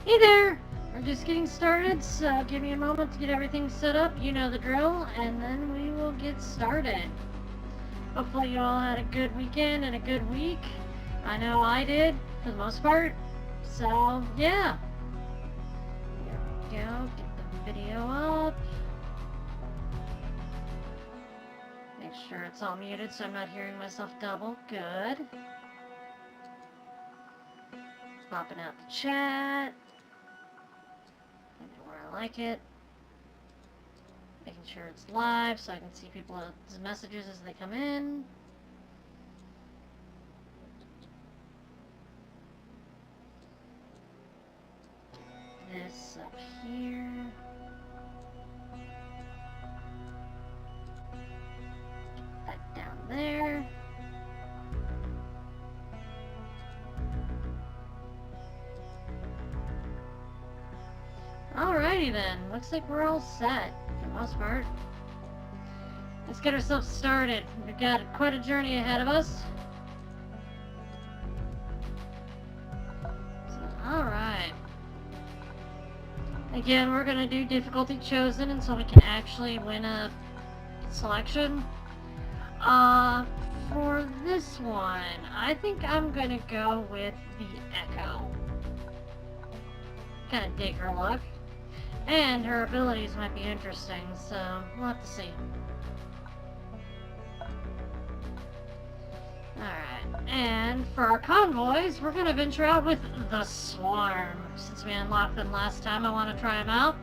Hey there! We're just getting started, so give me a moment to get everything set up. You know the drill, and then we will get started. Hopefully you all had a good weekend and a good week. I know I did, for the most part. So, yeah. Here we go. Get the video up. Make sure it's all muted so I'm not hearing myself double. Good. Popping out the chat. Where I like it. Making sure it's live so I can see people's messages as they come in. This up here. That down there. Alrighty then, looks like we're all set, for the most part. Let's get ourselves started. We've got quite a journey ahead of us. So, alright. Again, we're going to do difficulty chosen until we can actually win a selection. For this one, I think I'm going to go with the Echo. Kind of dig her look. And her abilities might be interesting, so we'll have to see. Alright, and for our convoys, we're going to venture out with the Swarm. Since we unlocked them last time, I want to try them out.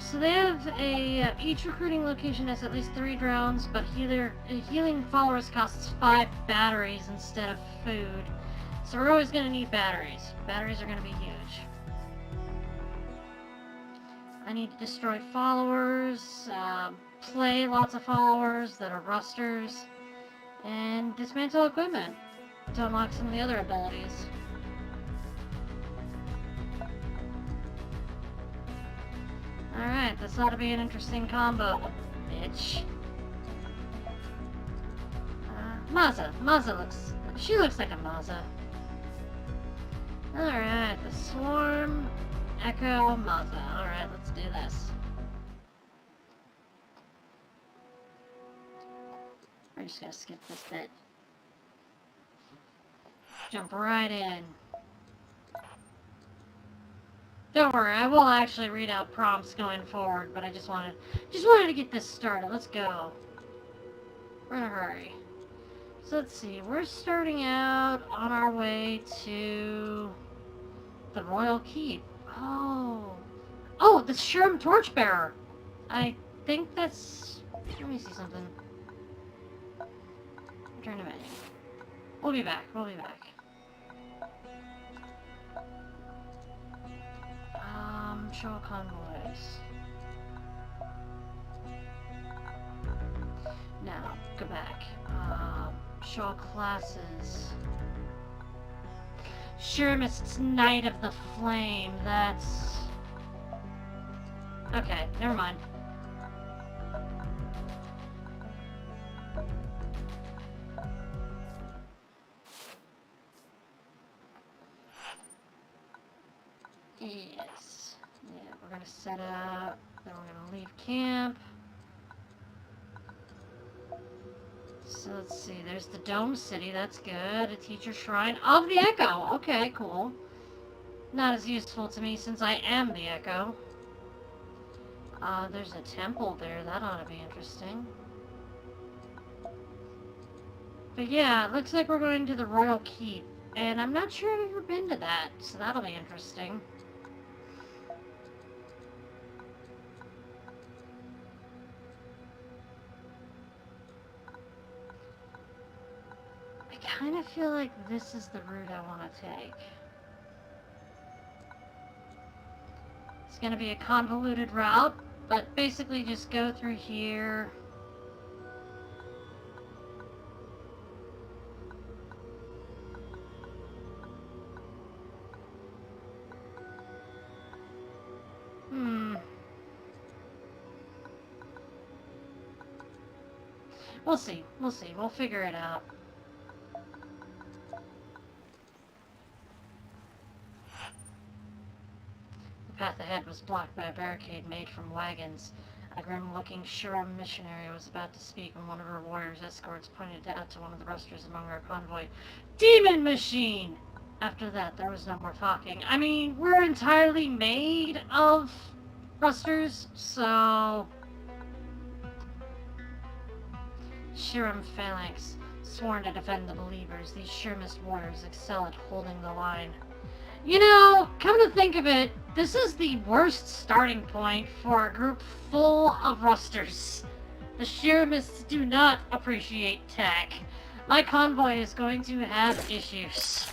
So they have each recruiting location has at least 3 drones, but healing followers costs 5 batteries instead of food. So we're always going to need batteries. Batteries are going to be huge. I need to destroy followers, play lots of followers that are rusters, and dismantle equipment to unlock some of the other abilities. Alright, this ought to be an interesting combo, bitch. Maza she looks like a Maza. Alright, the Swarm, Echo, Maza. Alright, let's do this. We're just gonna skip this bit. Jump right in. Don't worry, I will actually read out prompts going forward, but I just wanted to get this started. Let's go. We're in a hurry. So let's see, we're starting out on our way to the Royal Keep. Oh, the Sherm Torchbearer. I think that's... Let me see something. Return to menu. We'll be back. Show convoys. Now, go back. Show classes. Shermist's Knight of the Flame. That's... Okay, never mind. Yes. Yeah, we're gonna set up, then we're gonna leave camp. So let's see, there's the Dome City, that's good. A teacher shrine of the Echo. Okay, cool. Not as useful to me since I am the Echo. There's a temple there, that ought to be interesting. But yeah, it looks like we're going to the Royal Keep. And I'm not sure I've ever been to that, so that'll be interesting. I kind of feel like this is the route I want to take. It's going to be a convoluted route, but basically just go through here. We'll see. We'll figure it out. path ahead was blocked by a barricade made from wagons. A grim-looking Shurim missionary was about to speak when one of her warriors' escorts pointed out to one of the rusters among our convoy, "Demon machine!" After that, there was no more talking. I mean, we're entirely made of rusters, so... Shurim phalanx, sworn to defend the believers. These Shurimist warriors excel at holding the line. You know, come to think of it, this is the worst starting point for a group full of rusters. The Shurimists do not appreciate tech. My convoy is going to have issues.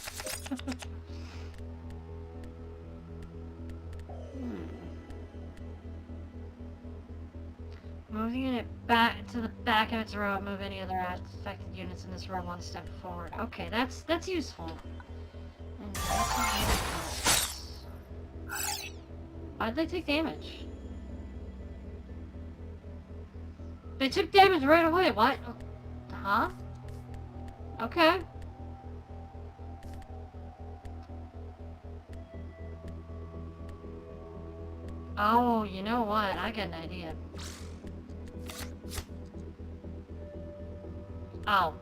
Moving it back to the back of its row, move any other affected units in this row one step forward. Okay, that's useful. And why'd they take damage? They took damage right away. What? Huh? Okay. Oh, you know what? I got an idea. Oh,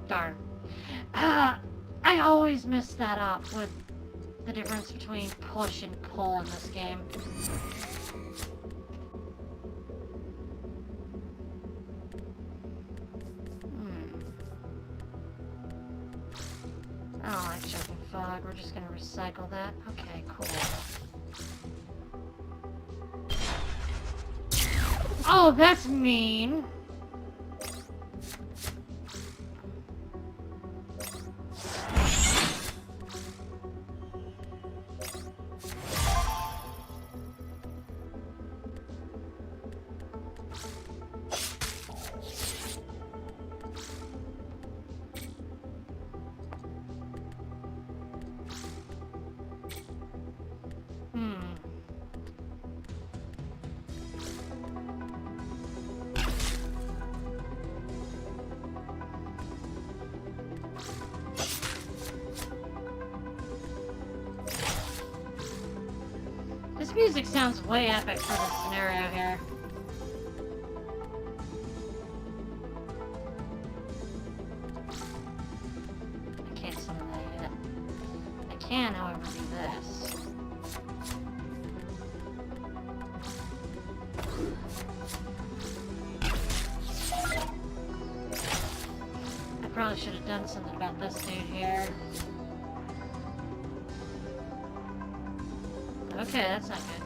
darn. I always mess that up with the difference between push and pull in this game. I don't like choking fog. We're just gonna recycle that. Okay, cool. Oh, that's mean. This music sounds way epic for this scenario here. I can't summon that yet. I can, however, do this. I probably should have done something about this dude here. Okay, that's not good.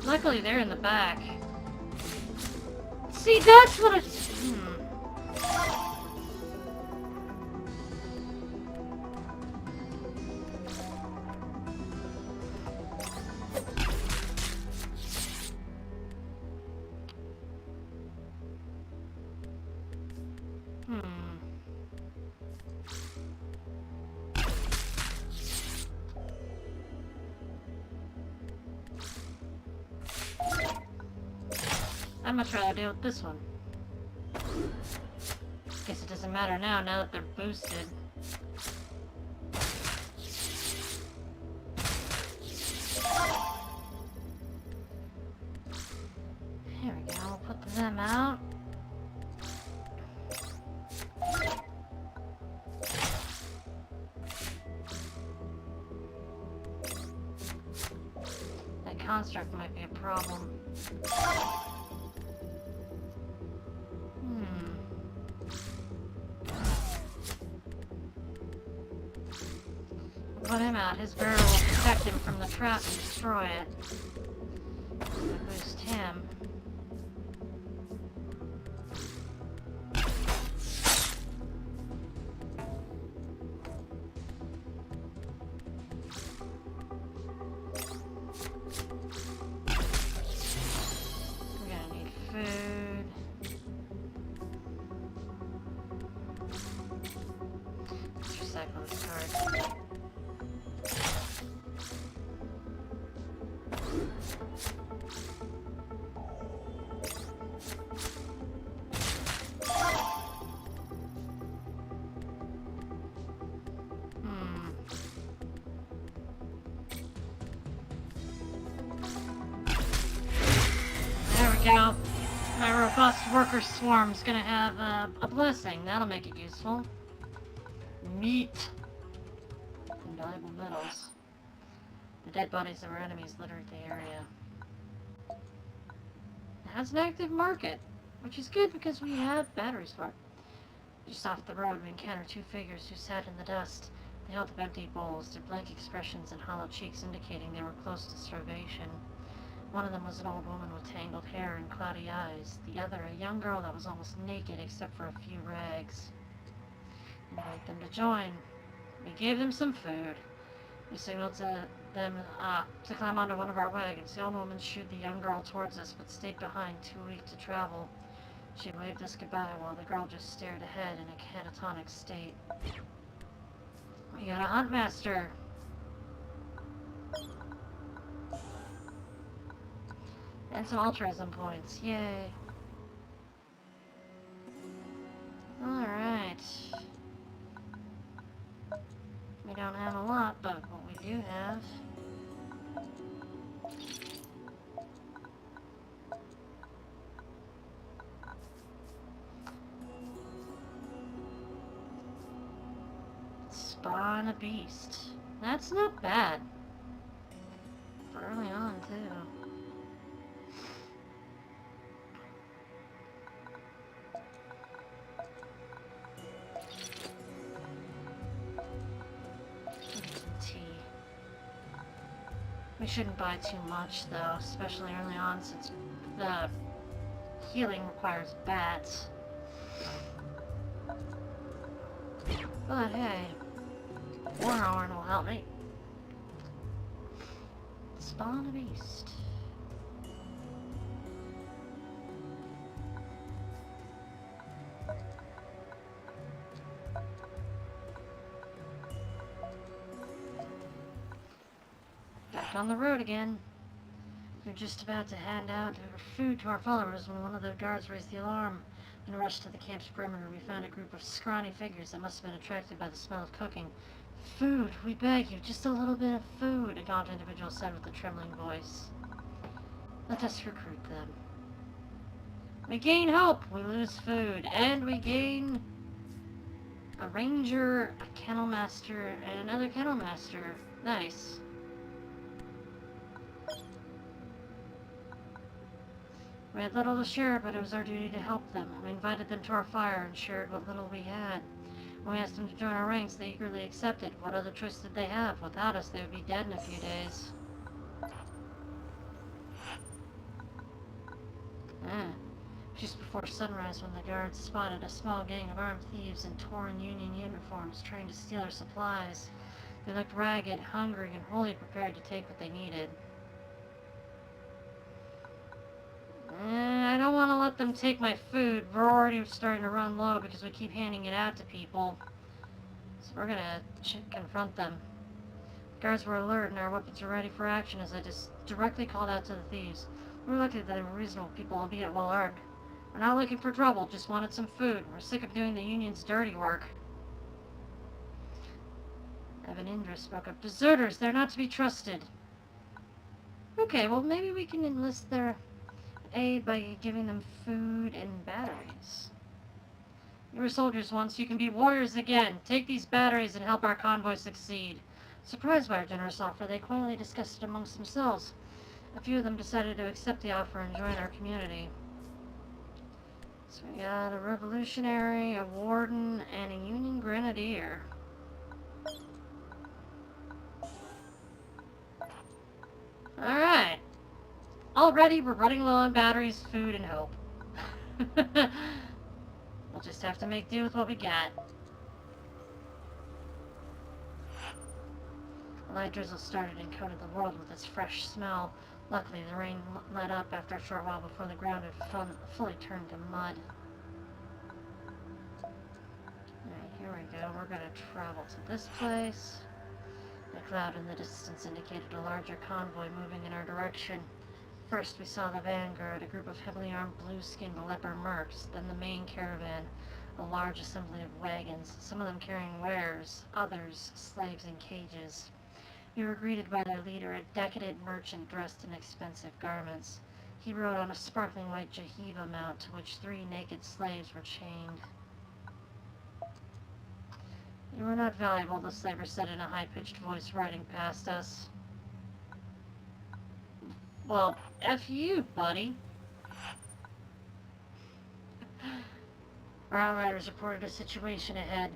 Luckily, they're in the back. See, that's what it's... I'd much rather deal with this one. Guess it doesn't matter now that they're boosted. Here we go, we'll put them out. That construct might be a problem. Put him out. His barrel will protect him from the trap and destroy it. Boost him. We're gonna need food. Let's recycle this card. robust worker swarm's gonna have a blessing. That'll make it useful. Meat. And valuable metals. The dead bodies of our enemies littered the area. It has an active market, which is good because we have batteries for it. Just off the road, we encountered two figures who sat in the dust. They held up empty bowls, their blank expressions and hollow cheeks indicating they were close to starvation. One of them was an old woman with tangled hair and cloudy eyes. The other, a young girl that was almost naked except for a few rags. Invite them to join. We gave them some food. We signaled to them to climb onto one of our wagons. The old woman shooed the young girl towards us, but stayed behind, too weak to travel. She waved us goodbye while the girl just stared ahead in a catatonic state. We got a hunt master. And some altruism points. Yay. Alright. We don't have a lot, but what we do have... Spawn a beast. That's not bad. For early on, too. We shouldn't buy too much, though, especially early on, since the healing requires bats. But hey, Warhorn will help me. Spawn a beast. On the road again. We were just about to hand out food to our followers when one of the guards raised the alarm. In a rush to the camp's perimeter, we found a group of scrawny figures that must have been attracted by the smell of cooking. Food, we beg you, just a little bit of food, a gaunt individual said with a trembling voice. Let us recruit them. We gain hope, we lose food, and we gain a ranger, a kennel master, and another kennel master. Nice. We had little to share, but it was our duty to help them. We invited them to our fire and shared what little we had. When we asked them to join our ranks, they eagerly accepted. What other choice did they have? Without us, they would be dead in a few days. Just before sunrise, when the guards spotted a small gang of armed thieves in torn Union uniforms trying to steal our supplies. They looked ragged, hungry, and wholly prepared to take what they needed. I don't want to let them take my food. We're already starting to run low because we keep handing it out to people. So we're gonna confront them. Guards were alert and our weapons were ready for action as I just directly called out to the thieves. We were lucky that they were reasonable people, albeit well armed. We're not looking for trouble, just wanted some food. We're sick of doing the Union's dirty work. Evan Indra spoke up. Deserters, they're not to be trusted. Okay, well maybe we can enlist their aid by giving them food and batteries. You were soldiers once, you can be warriors again. Take these batteries and help our convoy succeed. Surprised by our generous offer, they quietly discussed it amongst themselves. A few of them decided to accept the offer and join our community. So we got a revolutionary, a warden, and a Union grenadier. Alright. Already, we're running low on batteries, food, and hope. We'll just have to make do with what we got. A light drizzle started and coated the world with its fresh smell. Luckily, the rain let up after a short while before the ground had fully turned to mud. Alright, here we go. We're going to travel to this place. The cloud in the distance indicated a larger convoy moving in our direction. First, we saw the vanguard, a group of heavily armed blue-skinned leper mercs, then the main caravan, a large assembly of wagons, some of them carrying wares, others slaves in cages. We were greeted by their leader, a decadent merchant dressed in expensive garments. He rode on a sparkling white Jahiva mount to which 3 naked slaves were chained. You were not valuable, the slaver said in a high-pitched voice riding past us. Well, F you, buddy. Our outriders reported a situation ahead,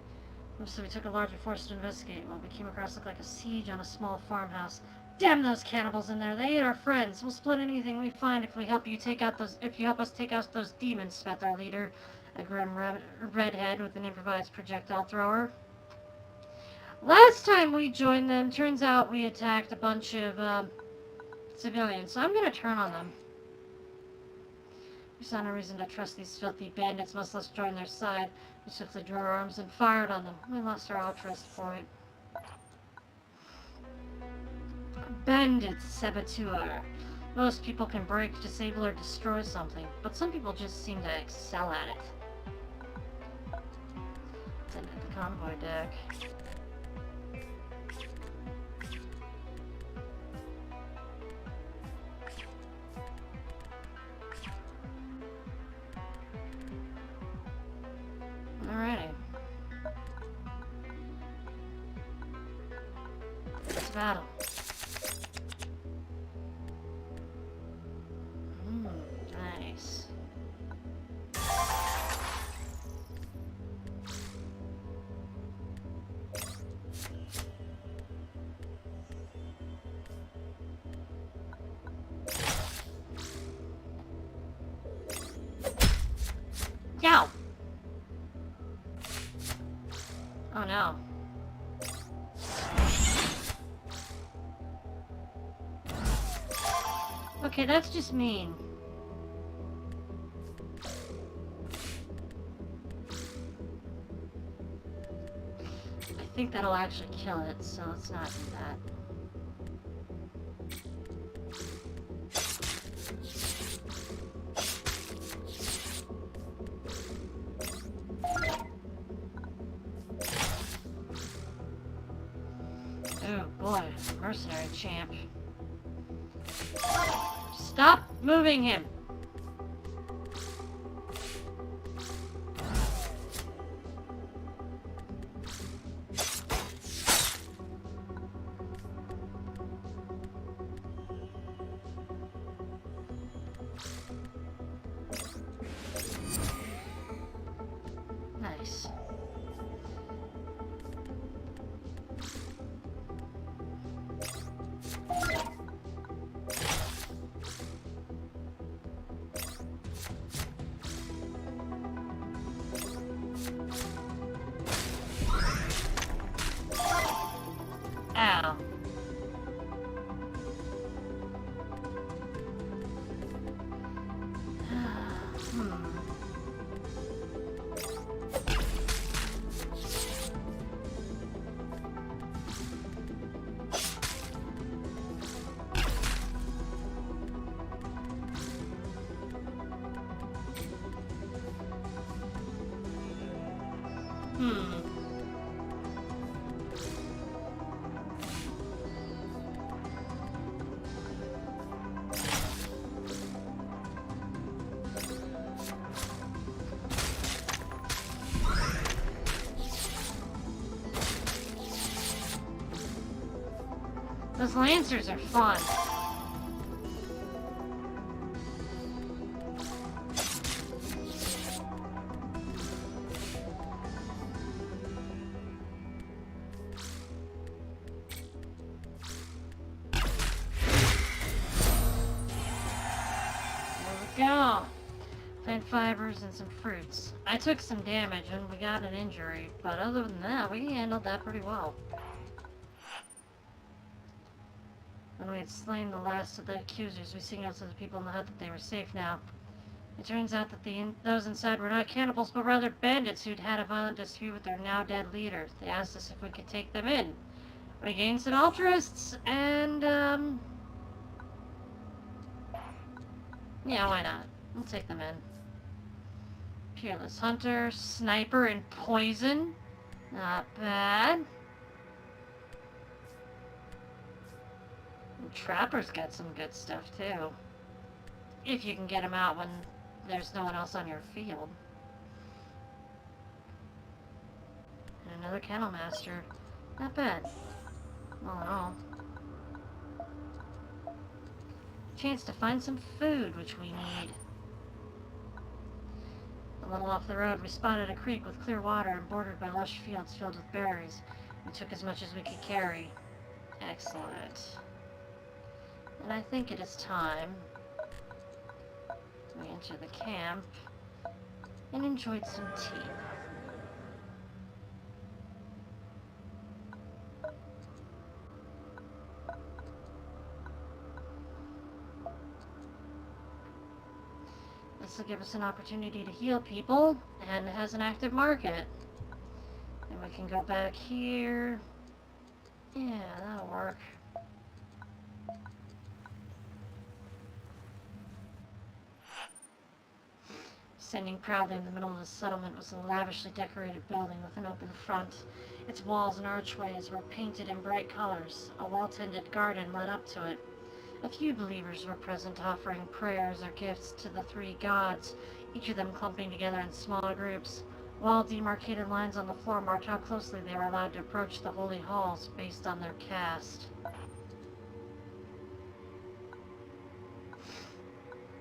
so we took a larger force to investigate. What we came across looked like a siege on a small farmhouse. Damn those cannibals in there! They ate our friends. We'll split anything we find if we help you take out those. If you help us take out those demons, spat our leader, a grim redhead with an improvised projectile thrower. Last time we joined them, turns out we attacked a bunch of civilians, so I'm gonna turn on them. We saw no reason to trust these filthy bandits, much less join their side. We swiftly drew our arms and fired on them. We lost our outpost point. Bandits, saboteur. Most people can break, disable, or destroy something, but some people just seem to excel at it. Let's enter the convoy deck. Alrighty. It's battle. Nice. Yow! Oh no. Okay, that's just mean. I think that'll actually kill it, so let's not do that. Oh boy, mercenary champ. Stop moving him! Nice. Ow. Those lancers are fun. Go. Plant fibers and some fruits. I took some damage and we got an injury, but other than that, we handled that pretty well. When we had slain the last of the accusers, we signaled to the people in the hut that they were safe now. It turns out that those inside were not cannibals, but rather bandits who'd had a violent dispute with their now-dead leader. They asked us if we could take them in. We gained some altruists, and, yeah, why not? We'll take them in. Peerless Hunter, Sniper, and Poison. Not bad. And Trapper's got some good stuff, too. If you can get them out when there's no one else on your field. And another kennel master. Not bad. All in all. Chance to find some food, which we need. A little off the road, we spotted a creek with clear water and bordered by lush fields filled with berries. We took as much as we could carry. Excellent. And I think it is time we entered the camp and enjoyed some tea. This will give us an opportunity to heal people, and it has an active market. And we can go back here. Yeah, that'll work. Standing proudly in the middle of the settlement was a lavishly decorated building with an open front. Its walls and archways were painted in bright colors. A well-tended garden led up to it. A few believers were present, offering prayers or gifts to the three gods, each of them clumping together in smaller groups. While demarcated lines on the floor marked how closely they were allowed to approach the holy halls based on their caste.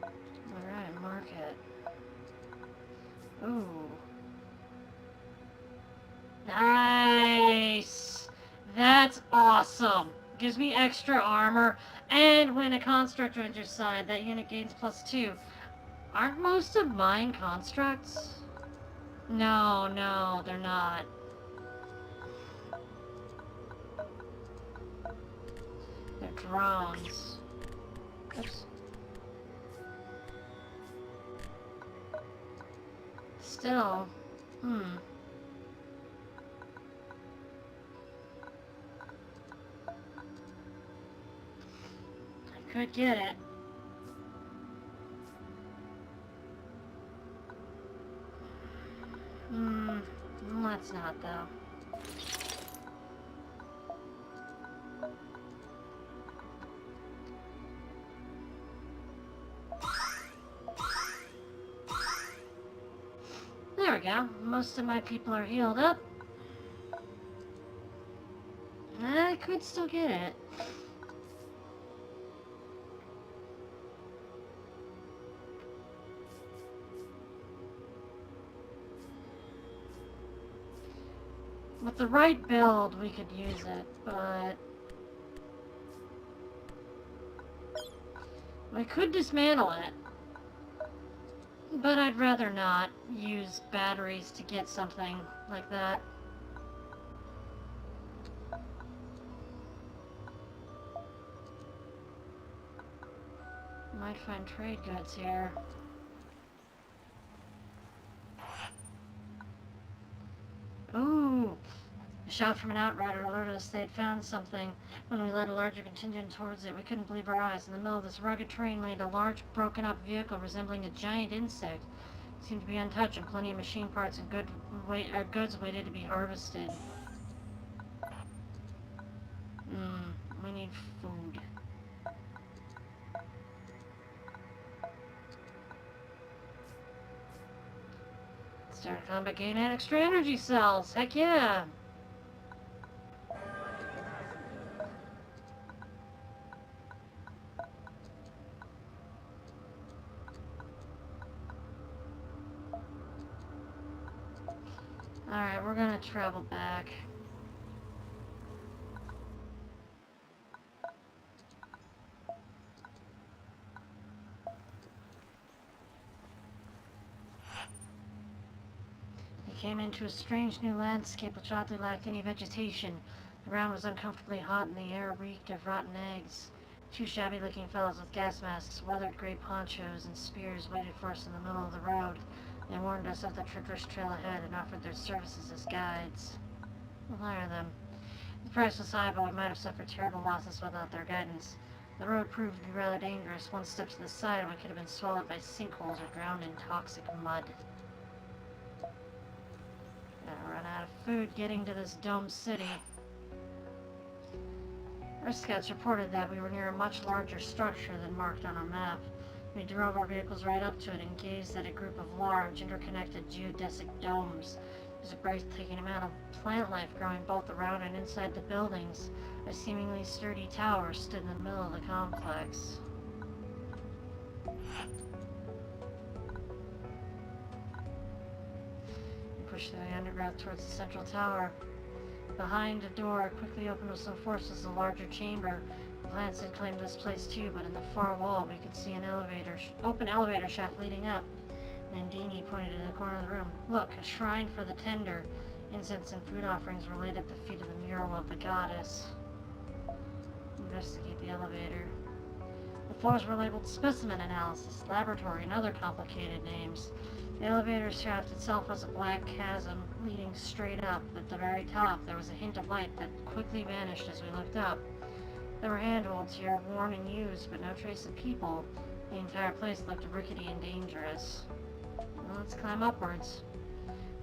Alright, market. Ooh. Nice! That's awesome! Gives me extra armor, and when a construct enters your side, that unit gains +2. Aren't most of mine constructs? No, they're not. They're drones. Oops. Still, I could get it. Let's not, though. There we go. Most of my people are healed up. I could still get it. With the right build, we could use it, but we could dismantle it. But I'd rather not use batteries to get something like that. Might find trade goods here. Ooh! A shout from an outrider alerted us they had found something. When we led a larger contingent towards it, we couldn't believe our eyes. In the middle of this rugged terrain lay a large, broken-up vehicle resembling a giant insect. It seemed to be untouched, and plenty of machine parts and goods waited to be harvested. We need food. Start combat, gain extra energy cells. Heck yeah! Alright, we're gonna travel back. We came into a strange new landscape which oddly lacked any vegetation. The ground was uncomfortably hot and the air reeked of rotten eggs. Two shabby-looking fellows with gas masks, weathered gray ponchos, and spears waited for us in the middle of the road. They warned us of the treacherous trail ahead and offered their services as guides. We'll hire them. The price was high, but we might have suffered terrible losses without their guidance. The road proved to be rather dangerous. One step to the side and we could have been swallowed by sinkholes or drowned in toxic mud. Gonna run out of food getting to this dome city. Our scouts reported that we were near a much larger structure than marked on our map. We drove our vehicles right up to it and gazed at a group of large, interconnected geodesic domes. There's a breathtaking amount of plant life growing both around and inside the buildings. A seemingly sturdy tower stood in the middle of the complex. We pushed through the undergrowth towards the central tower. Behind a door quickly opened with some force was a larger chamber. The plants had claimed this place too, but in the far wall we could see an open elevator shaft leading up. Nandini pointed in the corner of the room. Look, a shrine for the tender. Incense and food offerings were laid at the feet of the mural of the goddess. Investigate the elevator. The floors were labeled specimen analysis, laboratory, and other complicated names. The elevator shaft itself was a black chasm leading straight up. At the very top, there was a hint of light that quickly vanished as we looked up. There were handholds here, worn and used, but no trace of people. The entire place looked rickety and dangerous. Well, let's climb upwards.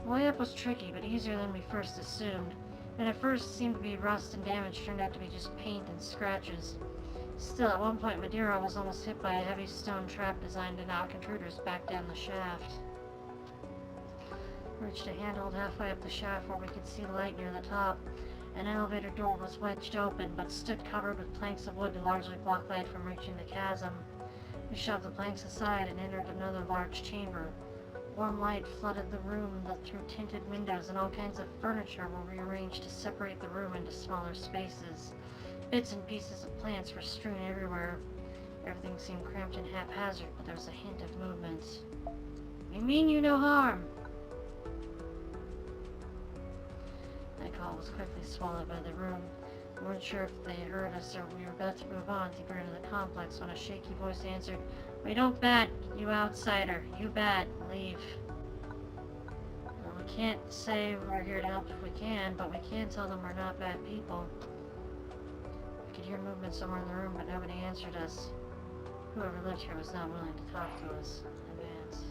The way up was tricky, but easier than we first assumed. And at first seemed to be rust and damage turned out to be just paint and scratches. Still, at one point, Madeira was almost hit by a heavy stone trap designed to knock intruders back down the shaft. Reached a handhold halfway up the shaft where we could see light near the top. An elevator door was wedged open, but stood covered with planks of wood to largely block light from reaching the chasm. We shoved the planks aside and entered another large chamber. Warm light flooded the room through tinted windows, and all kinds of furniture were rearranged to separate the room into smaller spaces. Bits and pieces of plants were strewn everywhere. Everything seemed cramped and haphazard, but there was a hint of movement. We mean you no harm. That call was quickly swallowed by the room. We weren't sure if they had heard us or we were about to move on deeper into the complex when a shaky voice answered, "We don't bat, you outsider. You bat. Leave." Well, we can't say we're here to help if we can, but we can tell them we're not bad people. We could hear movement somewhere in the room, but nobody answered us. Whoever lived here was not willing to talk to us. Advance.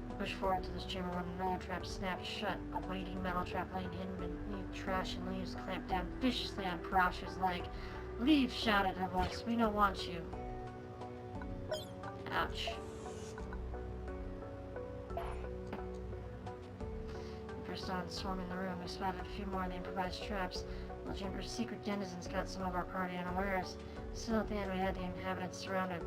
We pushed forward to this chamber when another trap snapped shut. A weighty metal trap laying hidden beneath trash and leaves clamped down viciously on Parasha's leg. "Leave!" shouted a voice. "We don't want you." Ouch. We pressed on, swarming the room. We spotted a few more of the improvised traps. The chamber's secret denizens got some of our party unawares. Still at the end we had the inhabitants surrounded.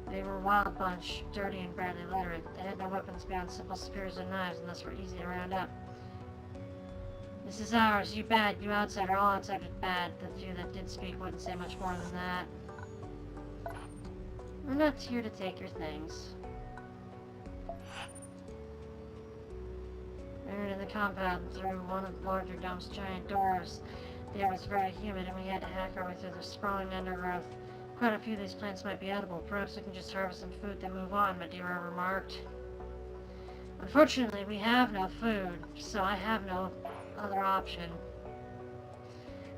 They were a wild bunch, dirty and badly literate. They had no weapons beyond simple spears and knives, and thus were easy to round up. "This is ours, you bad, you outsider, all outsiders bad." The few that did speak wouldn't say much more than that. "We're not here to take your things." We entered in the compound through one of the larger dome's giant doors. The air was very humid and we had to hack our way through the sprawling undergrowth. Quite a few of these plants might be edible. Perhaps we can just harvest some food then move on, Madeira remarked. "Unfortunately, we have no food, so I have no other option."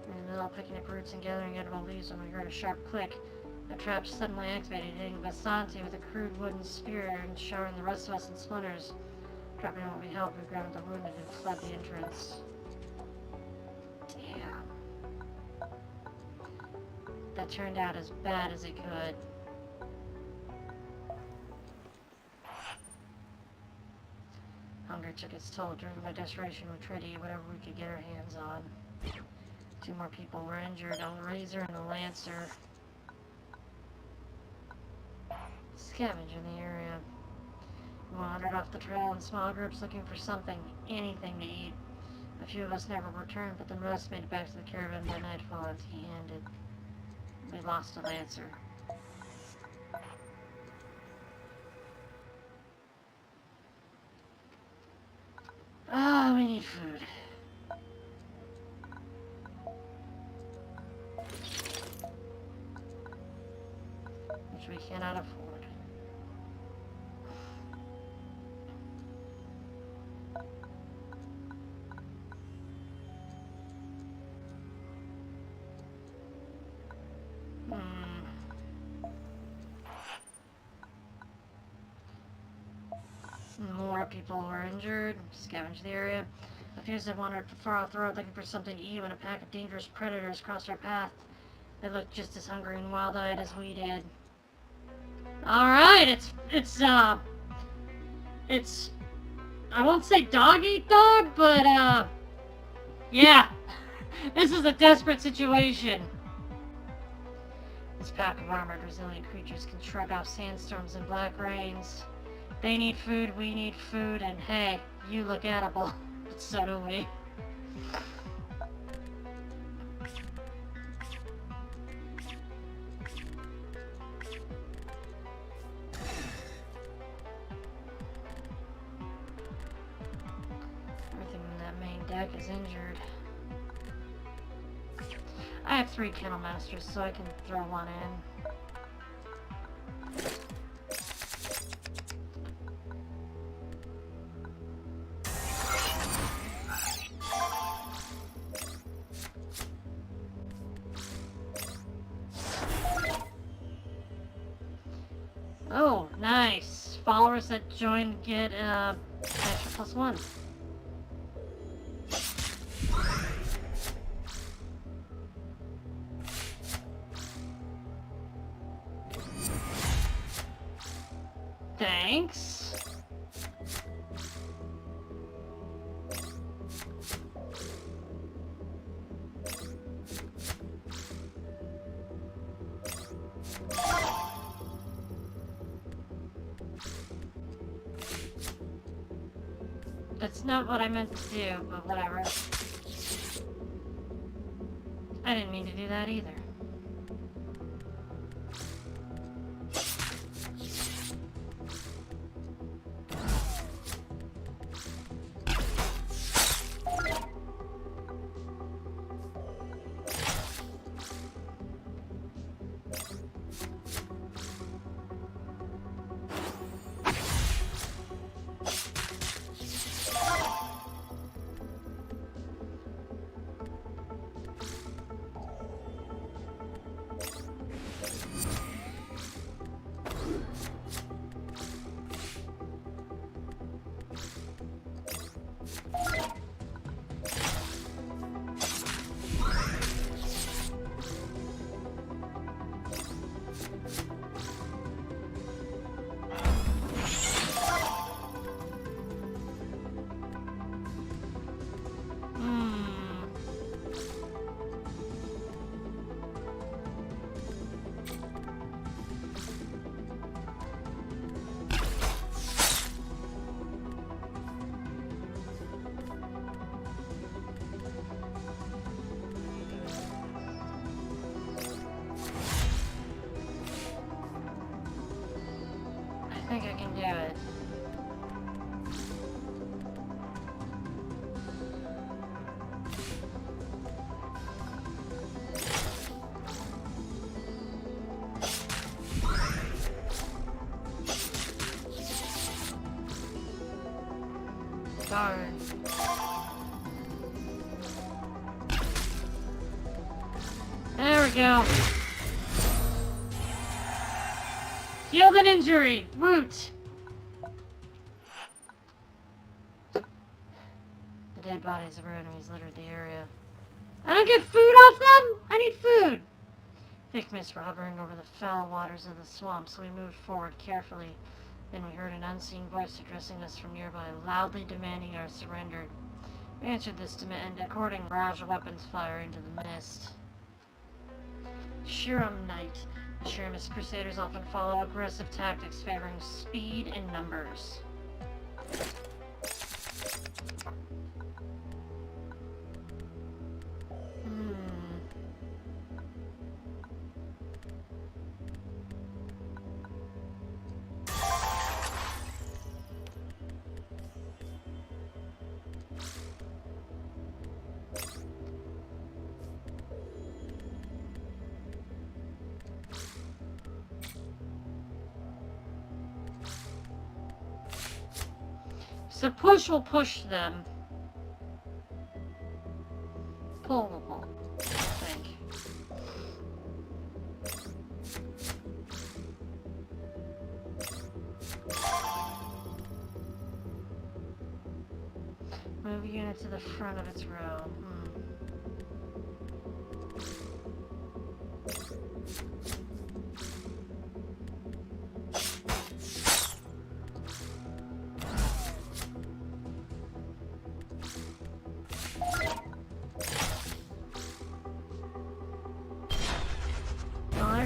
We were in the middle of picking up roots and gathering edible leaves when we heard a sharp click. The trap suddenly activated, hitting Vasanti with a crude wooden spear and showering the rest of us in splinters. Dropping what we held, we grounded the wounded and fled the entrance. Damn. That turned out as bad as it could. Hunger took its toll. Driven by desperation, we tried to eat whatever we could get our hands on. 2 more people were injured, a razor and a lancer. Scavenge in the area. We wandered off the trail in small groups looking for something, anything to eat. A few of us never returned, but the rest made it back to the caravan by nightfall empty-handed. We lost a lancer. Ah, we need food. Which we cannot afford. More people were injured. Scavenged the area. A few had wandered far off the road looking for something to eat when a pack of dangerous predators crossed our path. They looked just as hungry and wild-eyed as we did. Alright, it's, I won't say dog eat dog, but, yeah. This is a desperate situation. This pack of armored, resilient creatures can shrug off sandstorms and black rains. They need food, we need food, and hey, you look edible. But so do we. Everything in that main deck is injured. I have 3 Kennel Masters, so I can throw one in. Oh, nice. Followers that join get extra +1. Thanks. That's not what I meant to do, but whatever. I didn't mean to do that either. I think I can do it. Darn. There we go. Healed an injury. Woot. The dead bodies of our enemies littered the area. I don't get food off them? I need food. Thick mist were hovering over the foul waters of the swamp, so we moved forward carefully. Then we heard an unseen voice addressing us from nearby, loudly demanding our surrender. We answered this demand, according barrage of weapons fire into the mist. Shiram Knight. The Shiramist Crusaders often follow aggressive tactics favoring speed and numbers. So push will push them. Pull will pull, I think. Move a unit to the front of its row.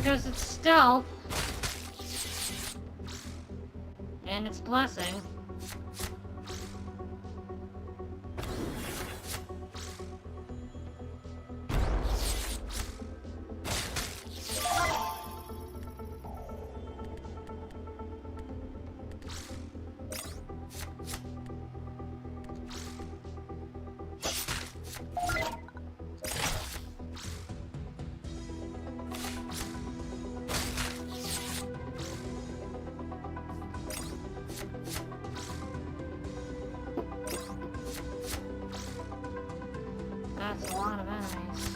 there goes its stealth. And its blessing. That's a lot of enemies.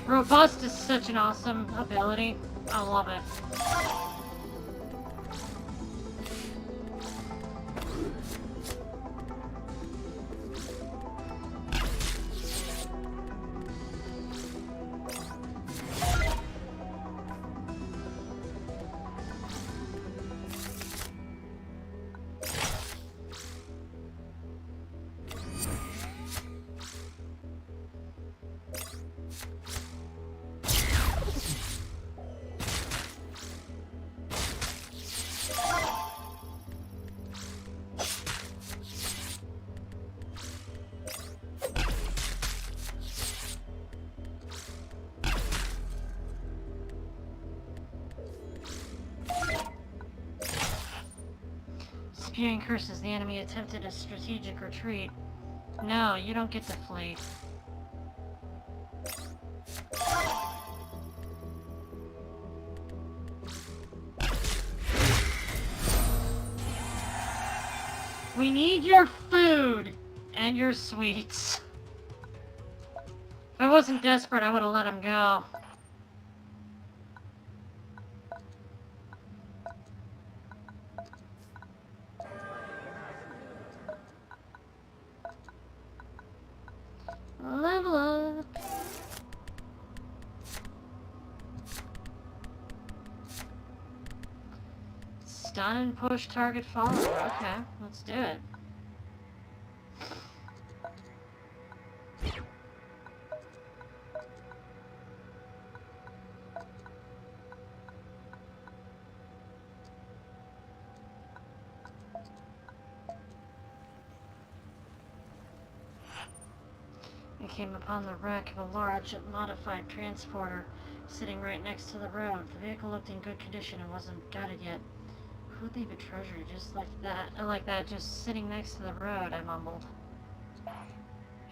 Robust is such an awesome ability. I love it. Spewing curses, the enemy attempted a strategic retreat. No, you don't get to flee. We need your food and your sweets. If I wasn't desperate, I would have let him go. Level up. Stun and push target follower. Okay, let's do it. I came upon the wreck of a large, modified transporter sitting right next to the road. The vehicle looked in good condition and wasn't gutted yet. Who'd leave a treasure just like that? Like that, just sitting next to the road, I mumbled.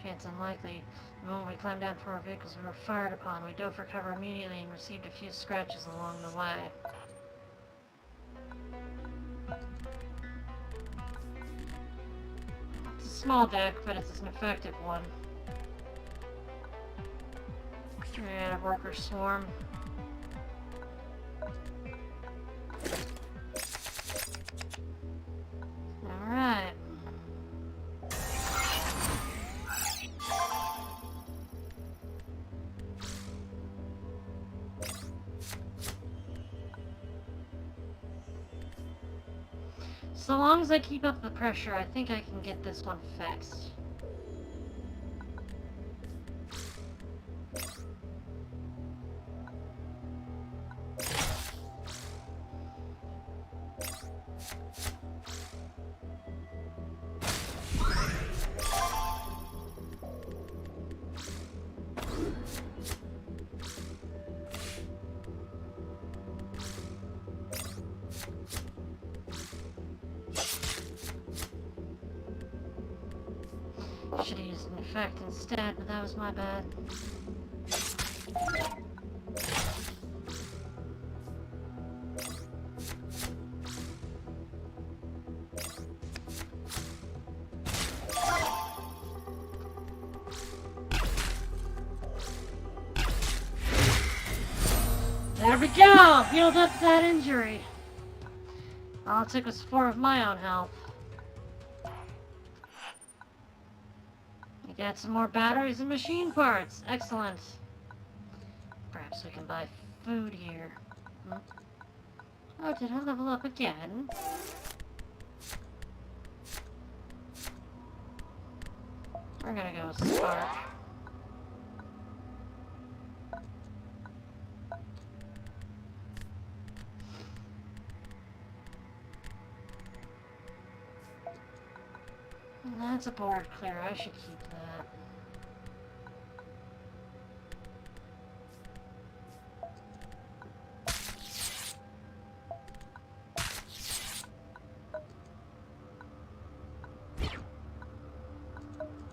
Chance unlikely. The moment we climbed down from our vehicles, we were fired upon. We dove for cover immediately and received a few scratches along the way. It's a small deck, but it's an effective one. And a worker swarm. Alright. So long as I keep up the pressure, I think I can get this one fixed. Should have used an effect instead, but that was my bad. There we go! Healed up that injury. All it took was 4 of my own health. You got some more batteries and machine parts. Excellent. Perhaps we can buy food here. Hmm? Oh, did I level up again? We're gonna go with Spark. That's a board clear. I should keep that.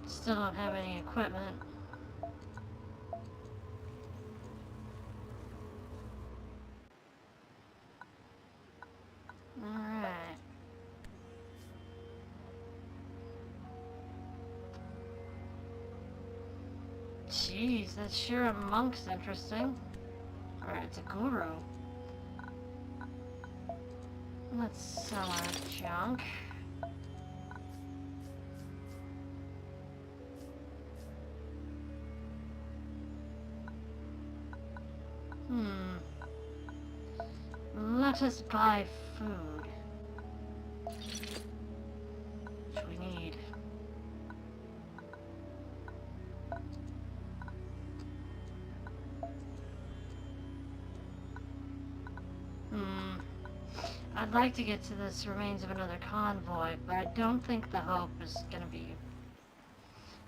Still don't have any equipment. Alright. Jeez, that sure a monk's interesting. Alright, it's a guru. Let's sell our junk. Let us buy food. Which we need. I'd like to get to this remains of another convoy, but I don't think the Hope is gonna be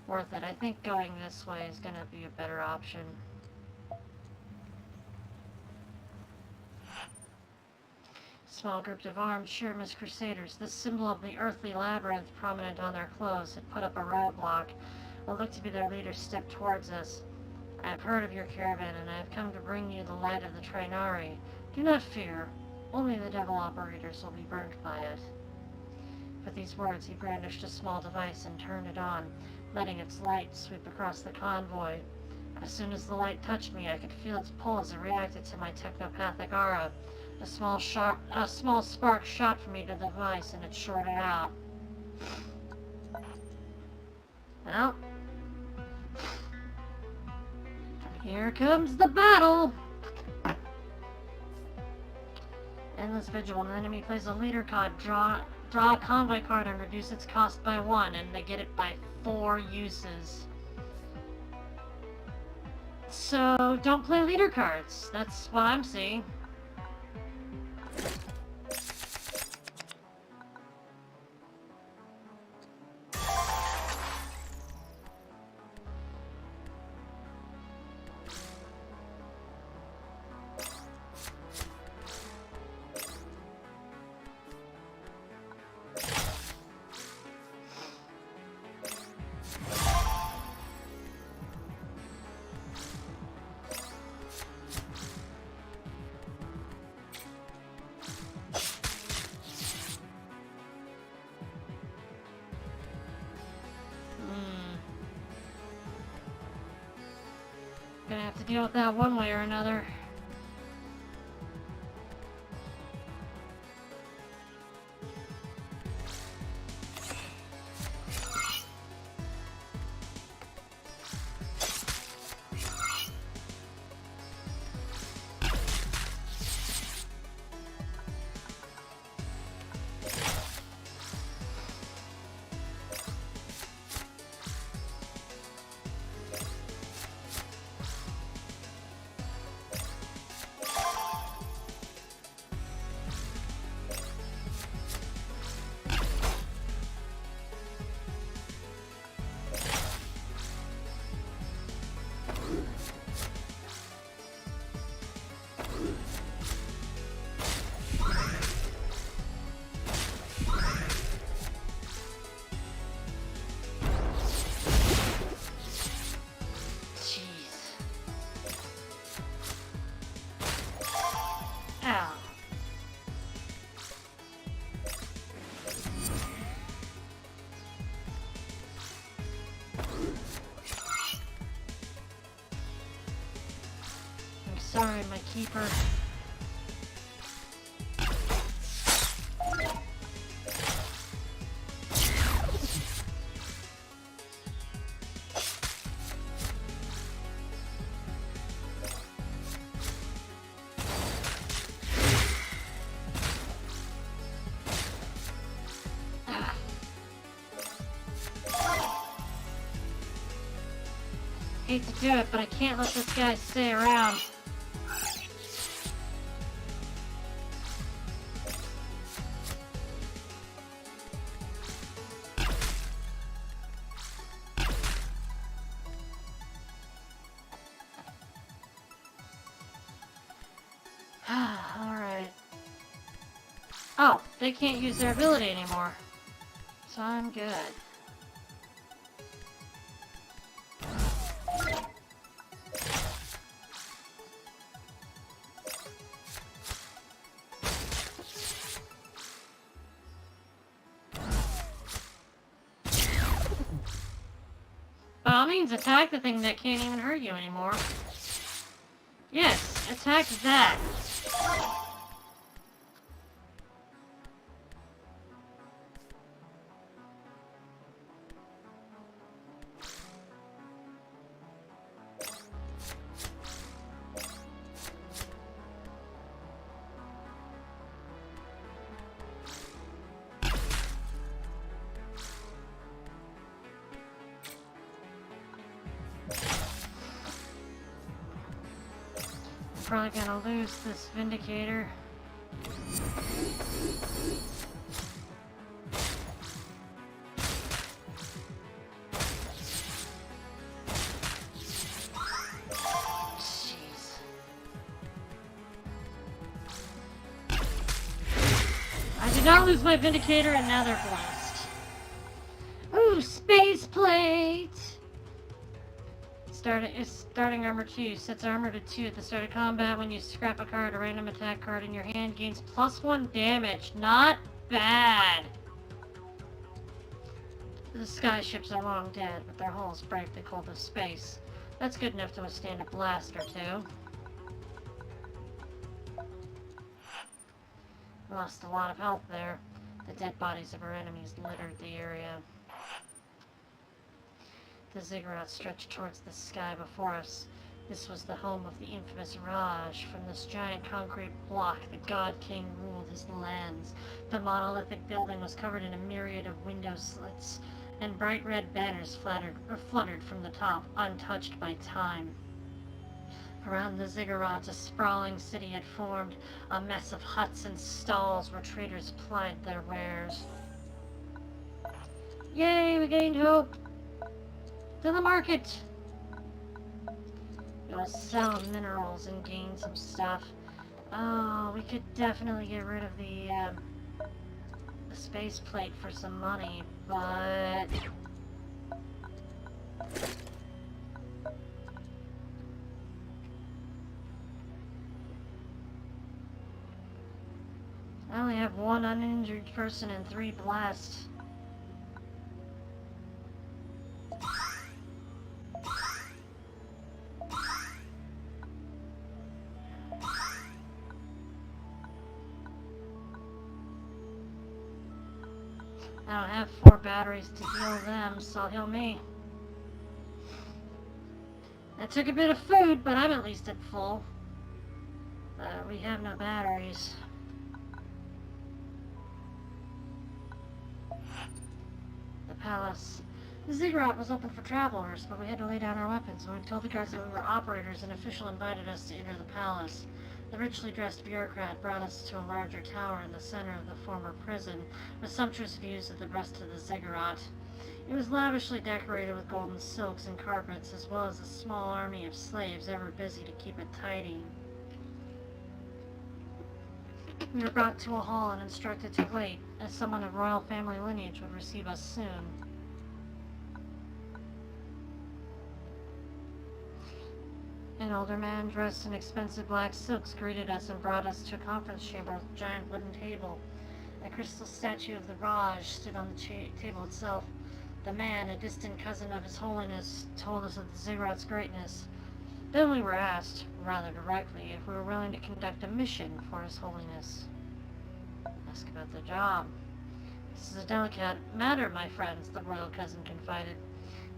worth it. I think going this way is gonna be a better option. Small group of armed Shirma's crusaders, this symbol of the earthly labyrinth prominent on their clothes, had put up a roadblock. What looked to be their leader stepped towards us. I have heard of your caravan, and I have come to bring you the light of the Trainari. Do not fear. Only the devil operators will be burned by it. With these words, he brandished a small device and turned it on, letting its light sweep across the convoy. As soon as the light touched me, I could feel its pull as it reacted to my technopathic aura. A small spark shot from me to the device, and it shorted out. Well, here comes the battle! Endless vigil. When an enemy plays a leader card, draw a convoy card and reduce its cost by 1, and they get it by 4 uses. So, don't play leader cards. That's what I'm seeing. Gonna have to deal with that one way or another. Sorry, my keeper. hate to do it, but I can't let this guy stay around. Alright. Oh, they can't use their ability anymore. So I'm good. By all means, attack the thing that can't even hurt you anymore. Yes, attack that. Probably gonna lose this Vindicator. Jeez. I did not lose my Vindicator and now they're blessed. Ooh, space plate! Starting armor 2. Sets armor to 2 at the start of combat. When you scrap a card, a random attack card in your hand gains +1 damage. Not bad. The skyships are long dead, but their hulls break the cold of space. That's good enough to withstand a blast or two. Lost a lot of health there. The dead bodies of our enemies littered the area. The ziggurat stretched towards the sky before us. This was the home of the infamous Raj. From this giant concrete block, the God King ruled his lands. The monolithic building was covered in a myriad of window slits, and bright red banners fluttered from the top, untouched by time. Around the ziggurat, a sprawling city had formed, a mess of huts and stalls where traders plied their wares. Yay, we gained hope! To the market! Gonna sell minerals and gain some stuff. Oh, we could definitely get rid of the space plate for some money, but... I only have 1 uninjured person and 3 blasts. I don't have 4 batteries to heal them, so heal me. I took a bit of food, but I'm at least at full. We have no batteries. The palace. The ziggurat was open for travelers, but we had to lay down our weapons. When we told the guards that we were operators, an official invited us to enter the palace. The richly dressed bureaucrat brought us to a larger tower in the center of the former prison, with sumptuous views of the rest of the ziggurat. It was lavishly decorated with golden silks and carpets, as well as a small army of slaves ever busy to keep it tidy. We were brought to a hall and instructed to wait, as someone of royal family lineage would receive us soon. An older man dressed in expensive black silks greeted us and brought us to a conference chamber with a giant wooden table. A crystal statue of the Raj stood on the table itself. The man, a distant cousin of His Holiness, told us of the ziggurat's greatness. Then we were asked, rather directly, if we were willing to conduct a mission for His Holiness. Ask about the job. This is a delicate matter, my friends, the royal cousin confided.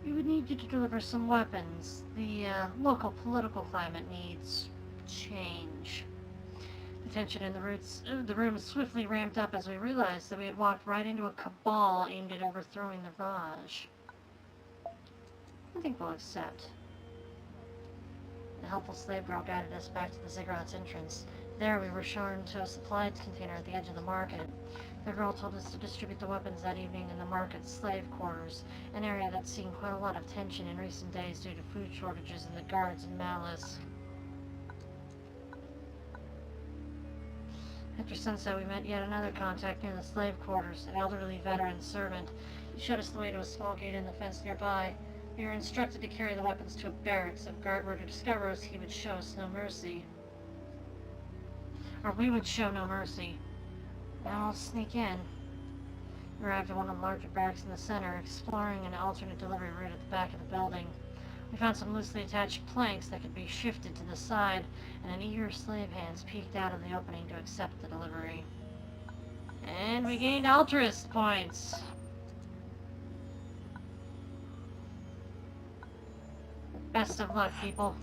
We would need you to deliver some weapons. The local political climate needs change. The tension in the room swiftly ramped up as we realized that we had walked right into a cabal aimed at overthrowing the Raj. I think we'll accept. The helpful slave girl guided us back to the ziggurat's entrance. There we were shown to a supply container at the edge of the market. The girl told us to distribute the weapons that evening in the market's slave quarters, an area that's seen quite a lot of tension in recent days due to food shortages and the guards and malice. After sunset, we met yet another contact near the slave quarters, an elderly veteran servant. He showed us the way to a small gate in the fence nearby. We were instructed to carry the weapons to a barracks. If guard were to discover us, he would show us no mercy. Or we would show no mercy. Now I'll sneak in. We arrived at one of the larger barracks in the center, exploring an alternate delivery route at the back of the building. We found some loosely attached planks that could be shifted to the side, and an eager slave hands peeked out of the opening to accept the delivery. And we gained altruist points! Best of luck, people.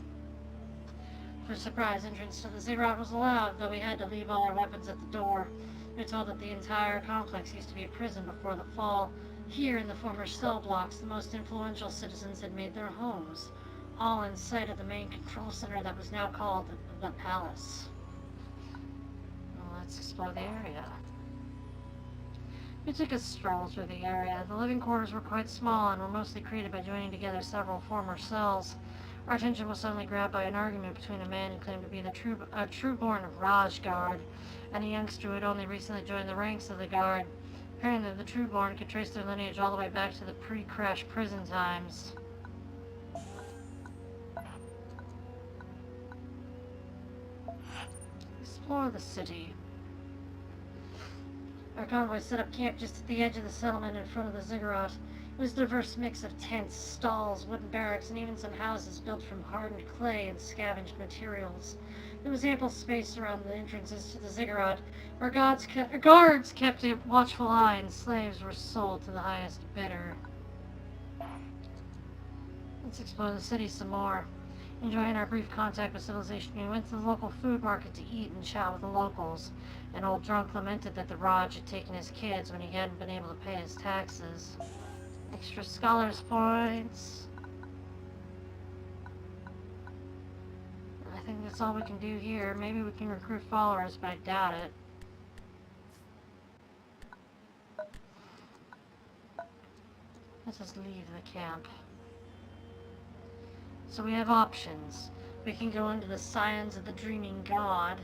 For surprise, entrance to the ziggurat was allowed, though we had to leave all our weapons at the door. We were told that the entire complex used to be a prison before the fall. Here, in the former cell blocks, the most influential citizens had made their homes, all in sight of the main control center that was now called the Palace. Well, let's explore the area. We took a stroll through the area. The living quarters were quite small and were mostly created by joining together several former cells. Our attention was suddenly grabbed by an argument between a man who claimed to be a true-born Raj Guard and a youngster who had only recently joined the ranks of the Guard. Apparently, the true-born could trace their lineage all the way back to the pre-crash prison times. Explore the city. Our convoy set up camp just at the edge of the settlement in front of the ziggurat. It was a diverse mix of tents, stalls, wooden barracks, and even some houses built from hardened clay and scavenged materials. There was ample space around the entrances to the ziggurat, where guards kept a watchful eye and slaves were sold to the highest bidder. Let's explore the city some more. Enjoying our brief contact with civilization, we went to the local food market to eat and chat with the locals. An old drunk lamented that the Raj had taken his kids when he hadn't been able to pay his taxes. Extra scholars points. I think that's all we can do here. Maybe we can recruit followers, but I doubt it. Let's just leave the camp. So we have options. We can go into the Scions of the Dreaming God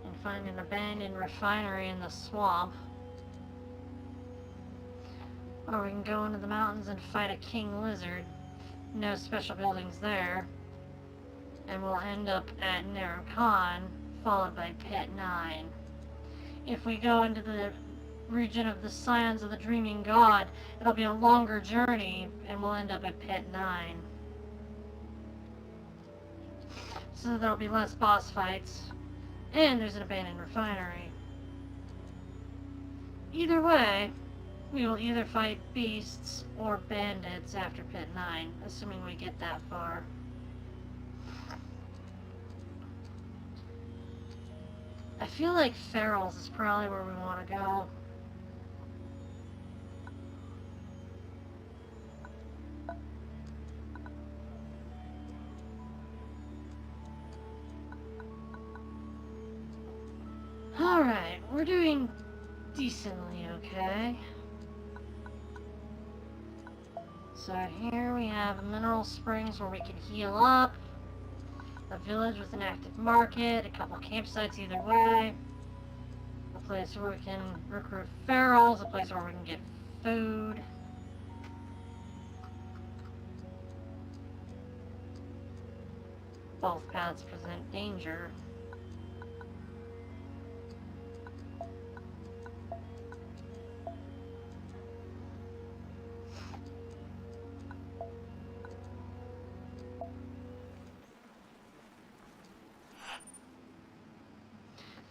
and find an abandoned refinery in the swamp. Or we can go into the mountains and fight a king lizard. No special buildings there. And we'll end up at Narukon, followed by Pit 9. If we go into the region of the Scions of the Dreaming God, it'll be a longer journey, and we'll end up at Pit 9. So there'll be less boss fights, and there's an abandoned refinery. Either way, we will either fight beasts or bandits after Pit 9, assuming we get that far. I feel like Ferals is probably where we want to go. Alright, we're doing decently okay. So here we have mineral springs where we can heal up, a village with an active market, a couple campsites either way, a place where we can recruit ferals, a place where we can get food. Both paths present danger.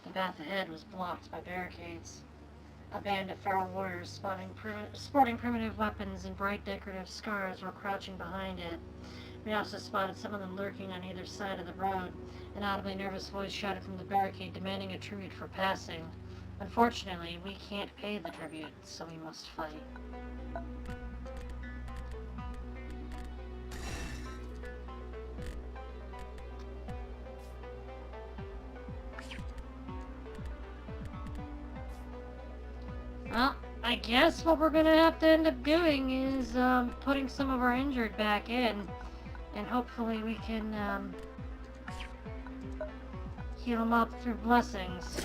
The path ahead was blocked by barricades. A band of feral warriors sporting primitive weapons and bright decorative scars were crouching behind it. We also spotted some of them lurking on either side of the road. An audibly nervous voice shouted from the barricade demanding a tribute for passing. Unfortunately, we can't pay the tribute, so we must fight. I guess what we're gonna have to end up doing is putting some of our injured back in, and hopefully we can heal them up through blessings.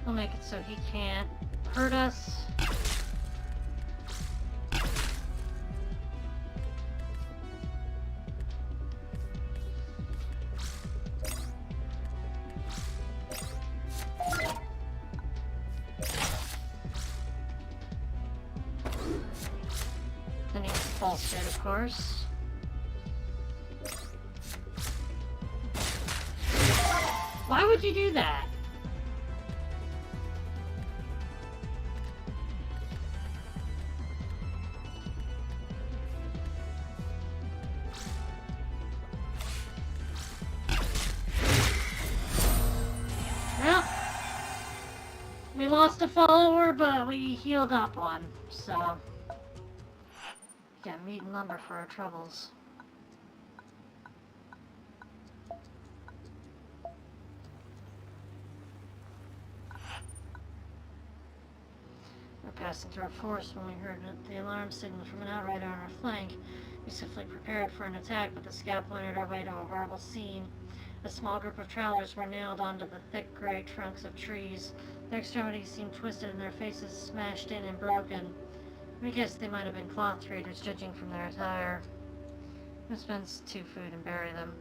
We'll make it so he can't hurt us. Then he's false dead, of course. Why would you do that? We lost a follower, but we healed up one, so... Got meat and lumber for our troubles. We're passing through a forest when we heard the alarm signal from an outrider on our flank. We swiftly prepared for an attack, but the scout pointed our way to a horrible scene. A small group of travelers were nailed onto the thick gray trunks of trees. Their extremities seemed twisted and their faces smashed in and broken. We guessed they might have been cloth traders, judging from their attire. We spent 2 food and bury them.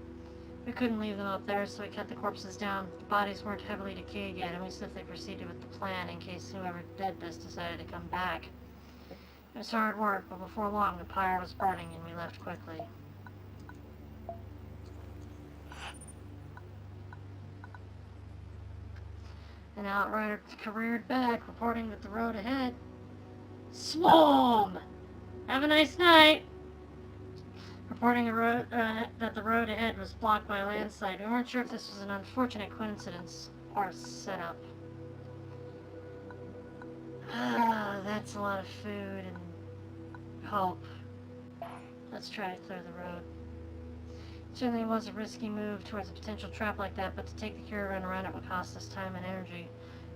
We couldn't leave them up there, so we cut the corpses down. The bodies weren't heavily decayed yet, and we swiftly proceeded with the plan in case whoever did this decided to come back. It was hard work, but before long the pyre was burning and we left quickly. An outrider careered back, reporting that the road ahead... Swarm! Have a nice night! Reporting that the road ahead was blocked by a landslide. We weren't sure if this was an unfortunate coincidence or a setup. That's a lot of food and hope. Let's try to clear the road. It certainly was a risky move towards a potential trap like that, but to take the caravan around it would cost us time and energy.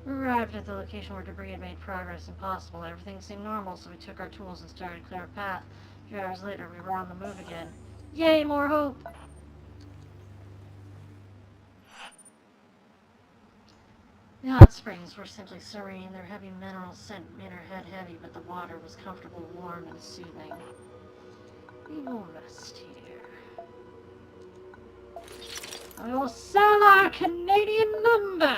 We arrived at the location where debris had made progress impossible. Everything seemed normal, so we took our tools and started to clear a path. A few hours later, we were on the move again. Yay, more hope! The hot springs were simply serene. Their heavy mineral scent made our head heavy, but the water was comfortable, warm, and soothing. We will rest here. We will sell our Canadian lumber!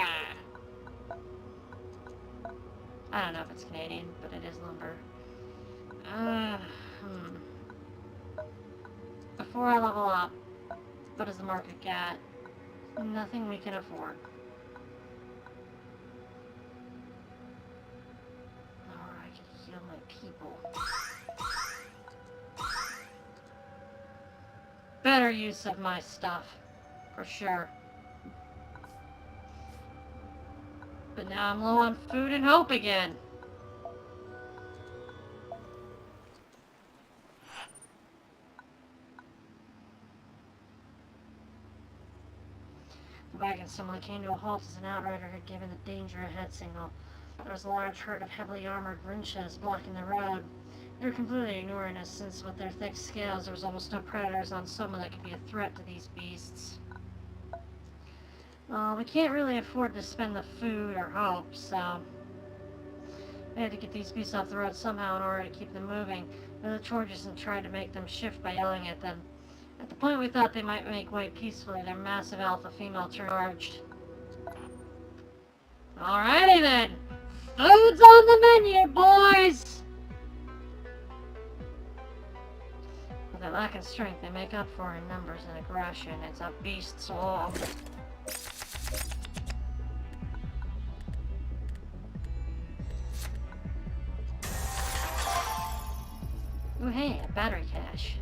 I don't know if it's Canadian, but it is lumber. Before I level up, what does the market got? Nothing we can afford. Or I can heal my people. Better use of my stuff, for sure. But now I'm low on food and hope again. The wagon suddenly came to a halt as an outrider had given the danger ahead signal. There was a large herd of heavily armored Grinchas blocking the road. They were completely ignoring us, since with their thick scales there was almost no predators on someone that could be a threat to these beasts. We can't really afford to spend the food or hope, so we had to get these beasts off the road somehow in order to keep them moving. The charges and tried to make them shift by yelling at them. At the point we thought they might make way peacefully, their massive alpha female charged. Alrighty then! Food's on the menu, boys! With their lack of strength, they make up for in numbers and aggression. It's a beast swarm. battery cache.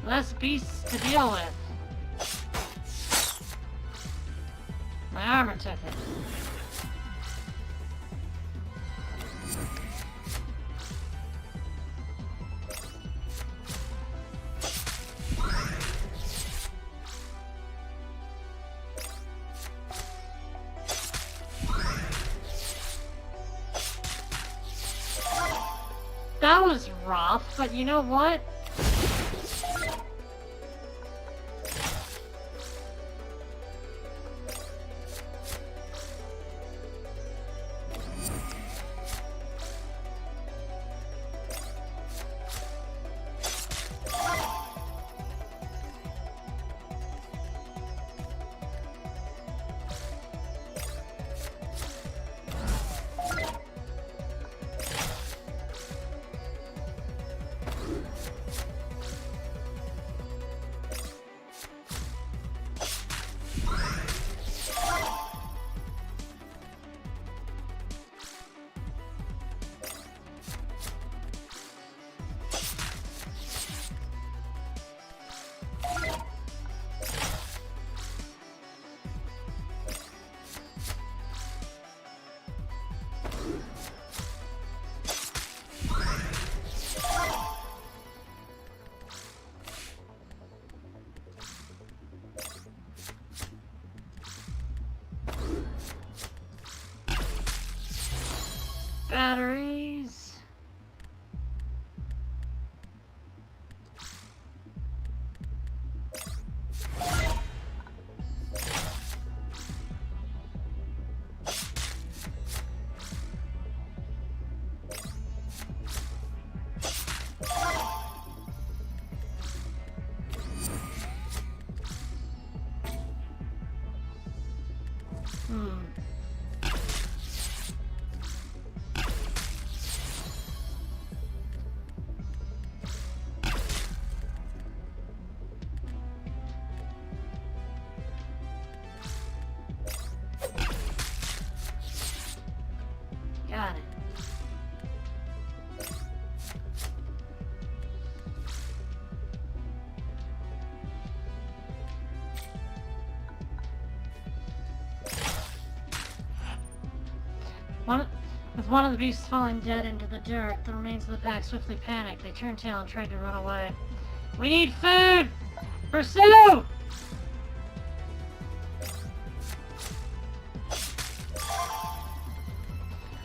Less beasts to deal with. My armor took it. That was rough, but you know what? Batteries. Got it. With one of the beasts falling dead into the dirt, the remains of the pack swiftly panicked. They turned tail and tried to run away. We need food! Pursue!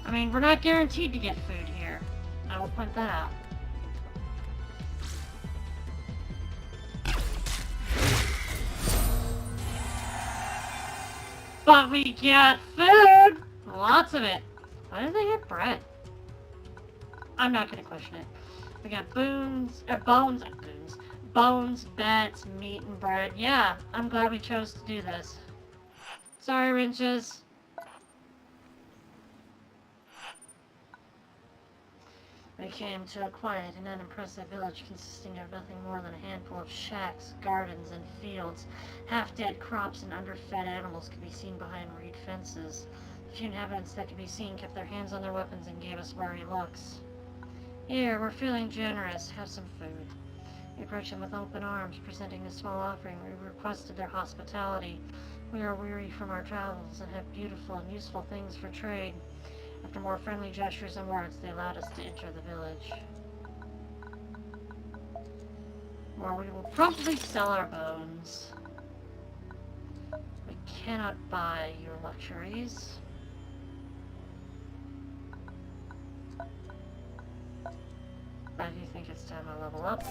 I mean, we're not guaranteed to get food here. I will point that out. But we get food! Lots of it. Why did they get bread? I'm not gonna question it. We got bones, beds, meat, and bread. Yeah, I'm glad we chose to do this. Sorry, wrenches. We came to a quiet and unimpressive village consisting of nothing more than a handful of shacks, gardens, and fields. Half-dead crops and underfed animals could be seen behind reed fences. The few inhabitants that could be seen kept their hands on their weapons and gave us wary looks. Here, we're feeling generous. Have some food. We approached them with open arms, presenting a small offering. We requested their hospitality. We are weary from our travels and have beautiful and useful things for trade. After more friendly gestures and words, they allowed us to enter the village. Or we will probably sell our bones. cannot buy your luxuries. But I do think it's time I level up.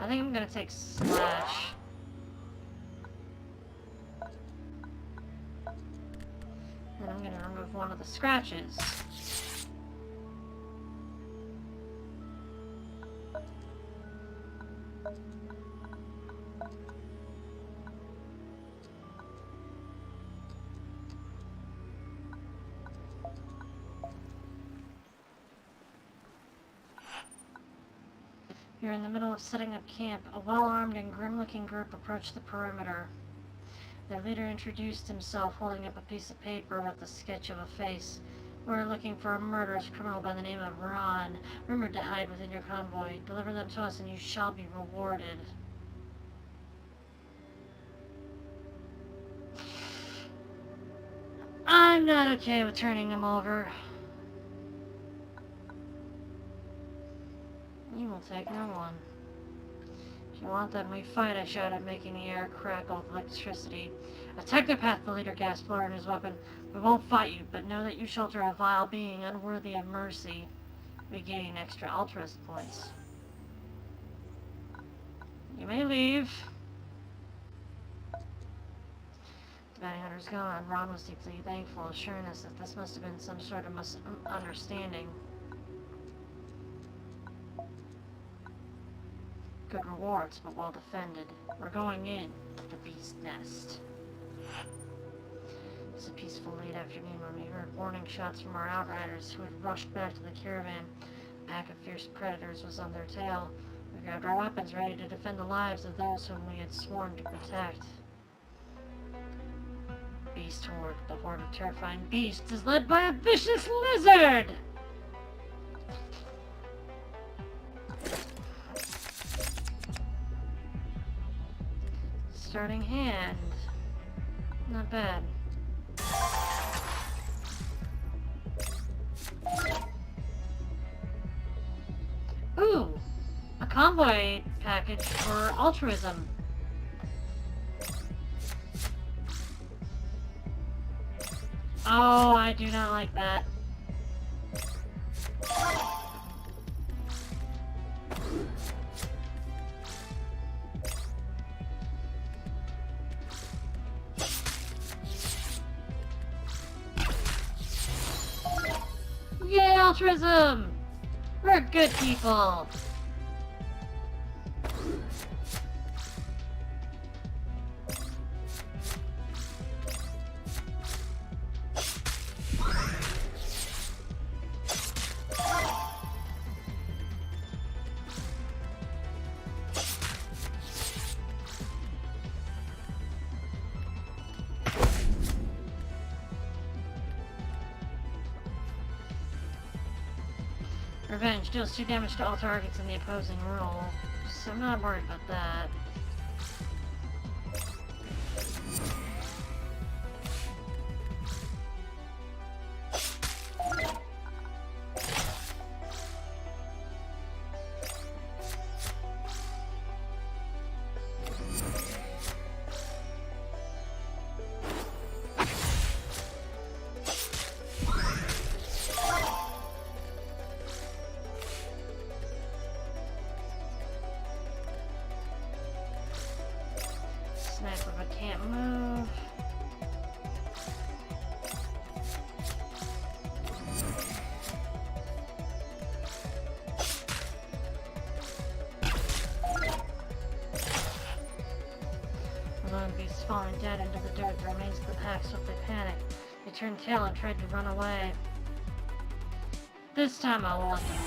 I think I'm gonna take Slash. And I'm gonna remove one of the scratches. You're in the middle of setting up camp. A well-armed and grim-looking group approached the perimeter. Their leader introduced himself, holding up a piece of paper with a sketch of a face. We're looking for a murderous criminal by the name of Ron, rumored to hide within your convoy. Deliver them to us and you shall be rewarded. I'm not okay with turning them over. You will take no one. If you want them, we fight, I shouted, making the air crackle with electricity. A technopath, the leader gasped, lowering his weapon. We won't fight you, but know that you shelter a vile being unworthy of mercy. We gain extra altruist points. You may leave. The bounty hunter's gone. Ron was deeply thankful, assuring us that this must have been some sort of misunderstanding. Good rewards, but well defended. We're going in the beast nest. It was a peaceful late afternoon when we heard warning shots from our outriders who had rushed back to the caravan. A pack of fierce predators was on their tail. We grabbed our weapons, ready to defend the lives of those whom we had sworn to protect. Beast horde. The horde of terrifying beasts is led by a vicious lizard! Starting hand. Not bad. Ooh! A convoy package for altruism. Oh, I do not like that. Yay, altruism! We're good people! Revenge deals 2 damage to all targets in the opposing roll, so I'm not worried about that. Sniper, but can't move. The lone beast falling dead into the dirt. The remains of the pack swiftly panicked. They turned tail and tried to run away. This time I'll let them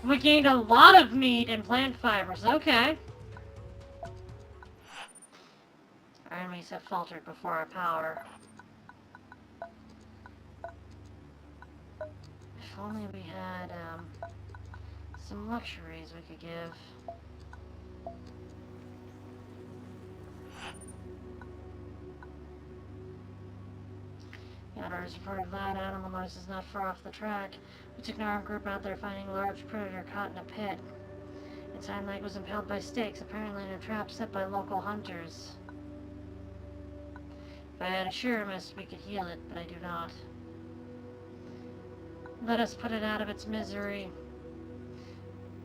leave. We gained a lot of meat and plant fibers. Okay. Our enemies have faltered before our power. If only we had, some luxuries we could give. Yeah, Hunters reported loud animal noises not far off the track. We took an armed group out there finding a large predator caught in a pit. Its hind leg was impaled by stakes, apparently in a trap set by local hunters. If I had a sureness, we could heal it, but I do not. Let us put it out of its misery.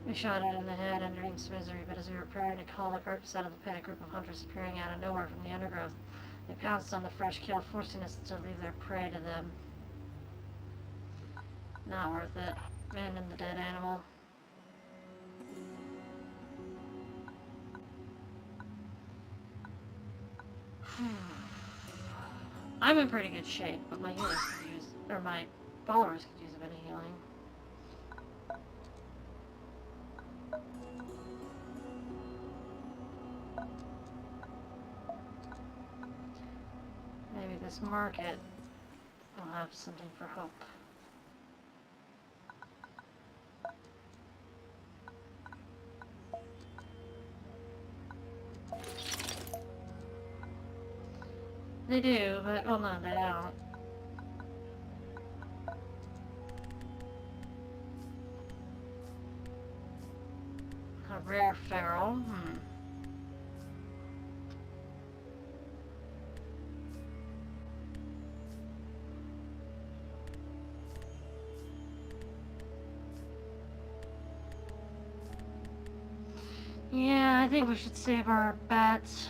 We shot it in the head, ending its misery, but as we were preparing to call the carcass out of the pit, a group of hunters appearing out of nowhere from the undergrowth. They pounced on the fresh kill, forcing us to leave their prey to them. Not worth it. Abandon the dead animal. I'm in pretty good shape, but my healers could use, or my followers could use a bit of healing. Maybe this market will have something for hope. They do, but, well, no, they don't. A rare feral, Yeah, I think we should save our bats.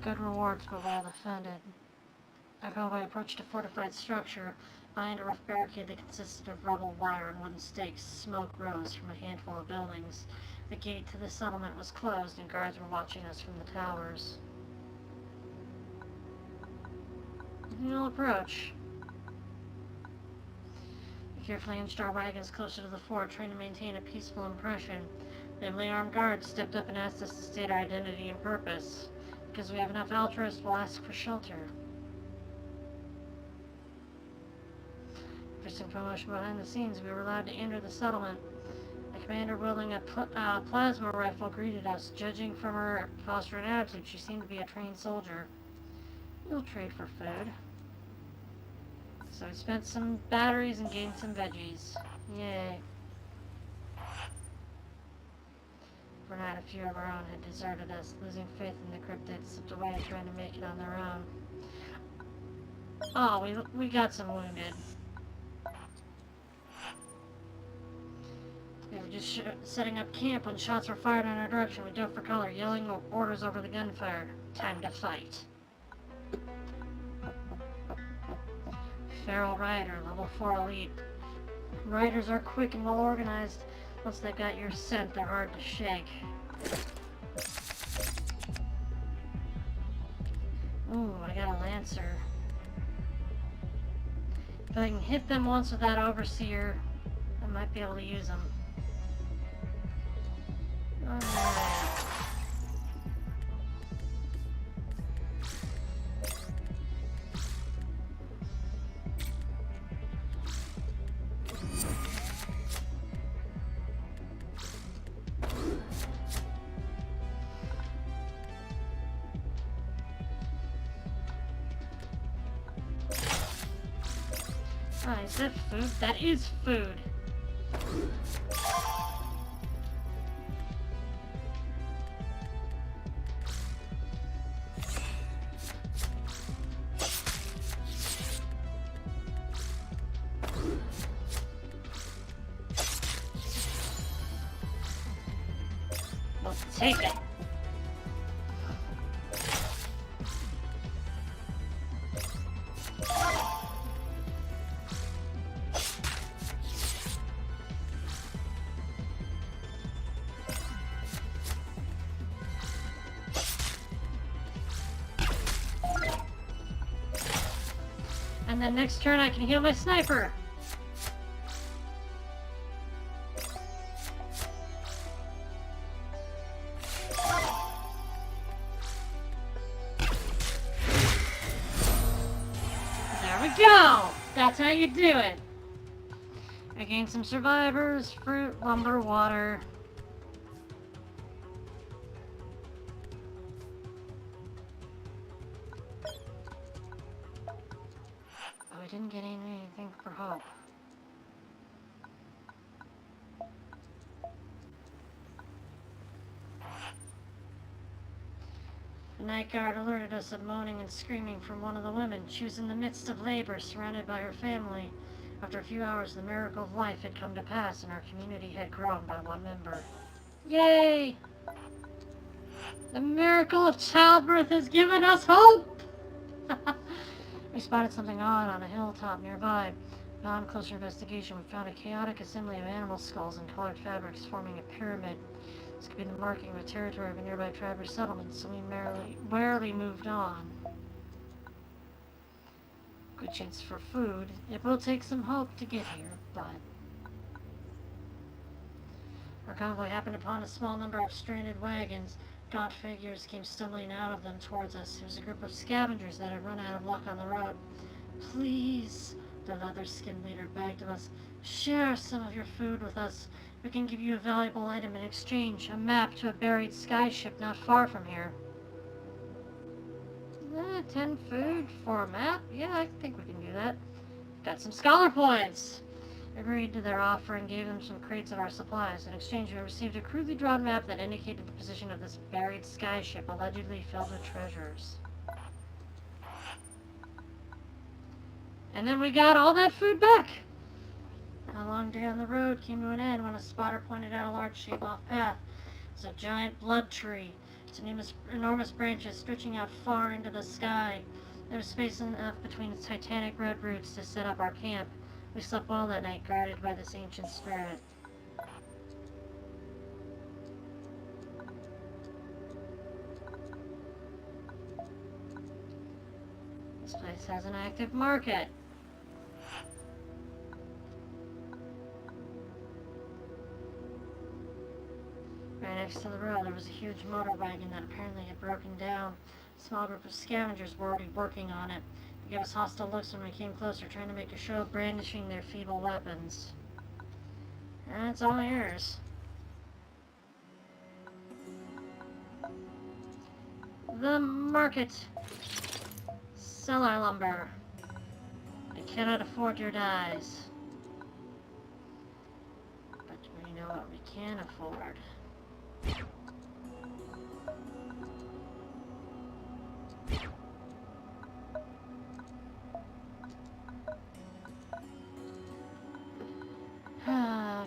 Good rewards, but well defended. Our convoy approached a fortified structure. Behind a rough barricade that consisted of rubble, wire, and wooden stakes, smoke rose from a handful of buildings. The gate to the settlement was closed, and guards were watching us from the towers. We'll approach. We carefully inched our wagons closer to the fort, trying to maintain a peaceful impression. The heavily armed guards stepped up and asked us to state our identity and purpose. Because we have enough altruists, we'll ask for shelter. For some promotion behind the scenes, we were allowed to enter the settlement. The commander wielding a plasma rifle greeted us. Judging from her posture and attitude, she seemed to be a trained soldier. We'll trade for food. So we spent some batteries and gained some veggies. Yay. Overnight, a few of our own had deserted us, losing faith in the crypt. They'd slipped away, trying to make it on their own. Oh, we got some wounded. We were just setting up camp when shots were fired in our direction. We dove for cover, yelling orders over the gunfire. Time to fight. Feral Rider, level 4 elite. Riders are quick and well organized. Once they've got your scent, they're hard to shake. Ooh, I got a Lancer. If I can hit them once with that Overseer, I might be able to use them. Is that food? That is food. Let's take it. And then next turn I can heal my sniper. There we go! That's how you do it. I gained some survivors, fruit, lumber, water. Oh, I didn't get anything for hope. The night guard alerted us of moaning and screaming from one of the women. She was in the midst of labor, surrounded by her family. After a few hours, the miracle of life had come to pass, and our community had grown by one member. Yay! The miracle of childbirth has given us hope! We spotted something odd on a hilltop nearby. Upon closer investigation, we found a chaotic assembly of animal skulls and colored fabrics forming a pyramid. This could be the marking of a territory of a nearby tribe or settlement, so we warily moved on. Good chance for food. It will take some hope to get here, but... Our convoy happened upon a small number of stranded wagons. Gaunt figures came stumbling out of them towards us. It was a group of scavengers that had run out of luck on the road. Please, the leather-skinned leader begged of us, share some of your food with us. We can give you a valuable item in exchange, a map to a buried skyship not far from here. 10 food for a map? Yeah, I think we can do that. Got some scholar points! Agreed to their offer and gave them some crates of our supplies. In exchange, we received a crudely drawn map that indicated the position of this buried skyship, allegedly filled with treasures. And then we got all that food back! A long day on the road came to an end when a spotter pointed out a large shape-off path. It was a giant blood tree. Its enormous branches stretching out far into the sky. There was space enough between its titanic red roots to set up our camp. We slept well that night, guarded by this ancient spirit. This place has an active market. Right next to the road, there was a huge motor wagon that apparently had broken down. A small group of scavengers were already working on it. They gave us hostile looks when we came closer, trying to make a show of brandishing their feeble weapons. And it's all yours. The market. Sell our lumber. I cannot afford your dyes. But we know what we can afford.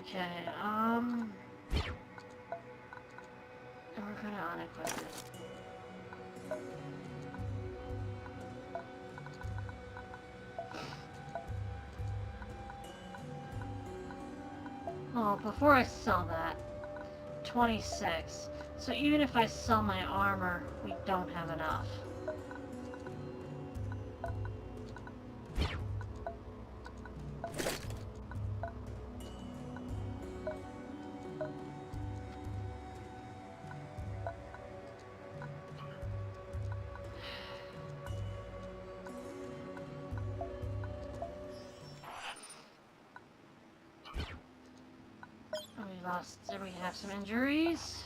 Okay, and we're gonna unequip it. Oh, before I sell that, 26. So even if I sell my armor, we don't have enough. We have some injuries.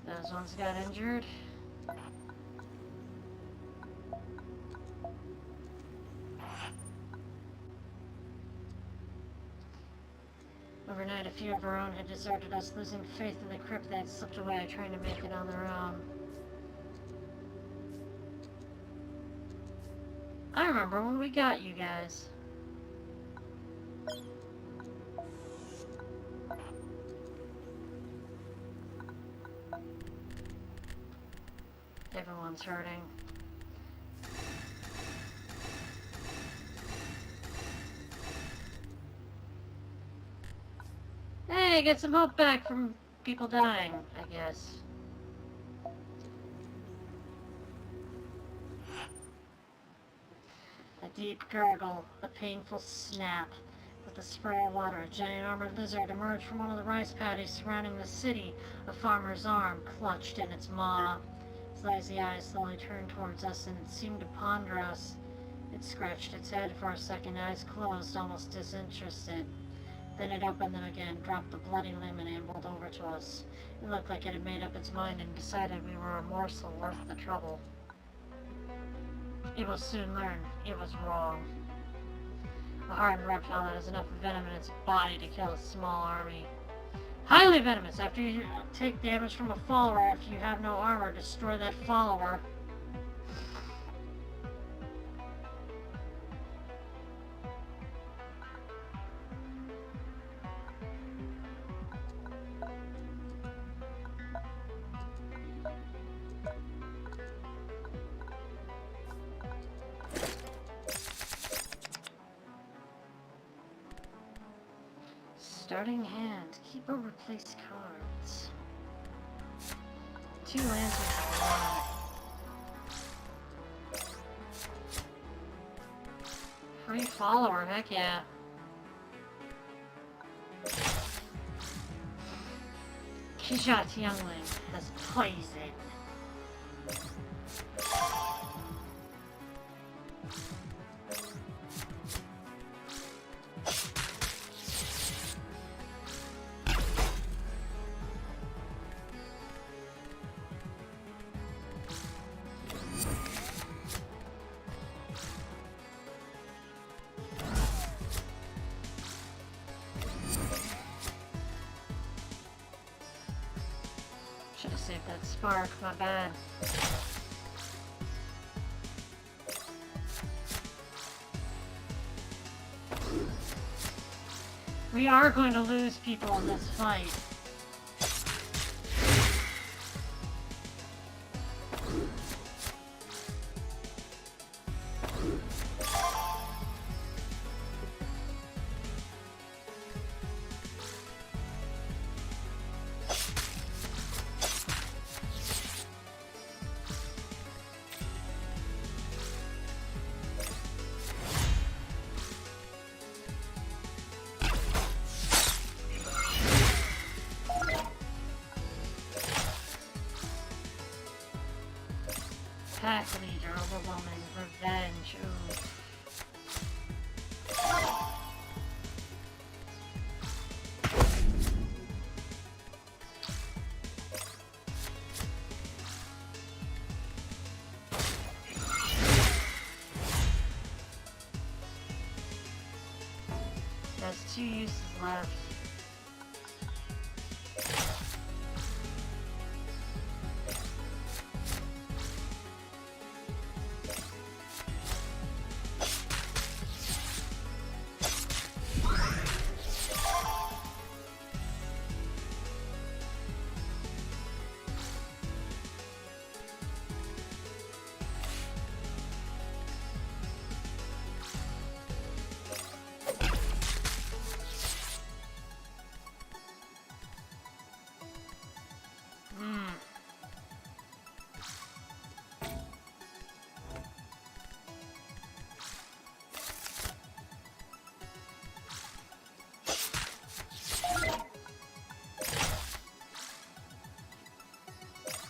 Those ones got injured. Overnight, a few of our own had deserted us, losing faith in the crypt. They had slipped away, trying to make it on their own. I remember when we got you guys. Everyone's hurting. Hey, get some hope back from people dying, I guess. A deep gurgle, a painful snap. With a spray of water, a giant armored lizard emerged from one of the rice paddies surrounding the city, a farmer's arm clutched in its maw. Its lazy eyes slowly turned towards us and seemed to ponder us. It scratched its head for a second, eyes closed, almost disinterested. Then it opened them again, dropped the bloody limb, and ambled over to us. It looked like it had made up its mind and decided we were a morsel worth the trouble. It will soon learn it was wrong. A hardened reptile that has enough venom in its body to kill a small army. Highly venomous. After you take damage from a follower, after you have no armor, destroy that follower. Starting hand. Keep or replace cards. 2 lanterns and 1. Free follower, heck yeah. Kijat Youngling has poison. Should have saved that spark, my bad. We are going to lose people in this fight. Pack leader, overwhelming, revenge, ooh. There's 2 uses left.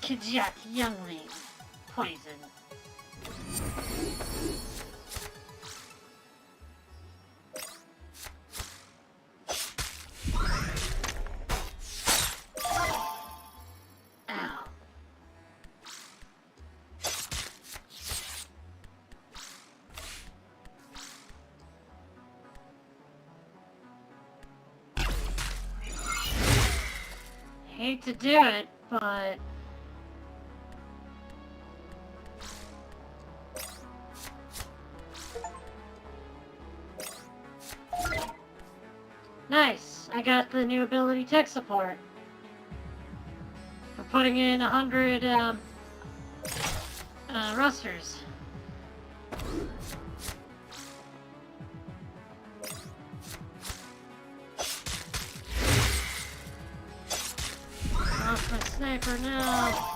Kijat Youngling. Poison. Ow. Hate to do it, but nice! I got the new ability tech support. We're putting in 100 rusters. Lost my sniper now.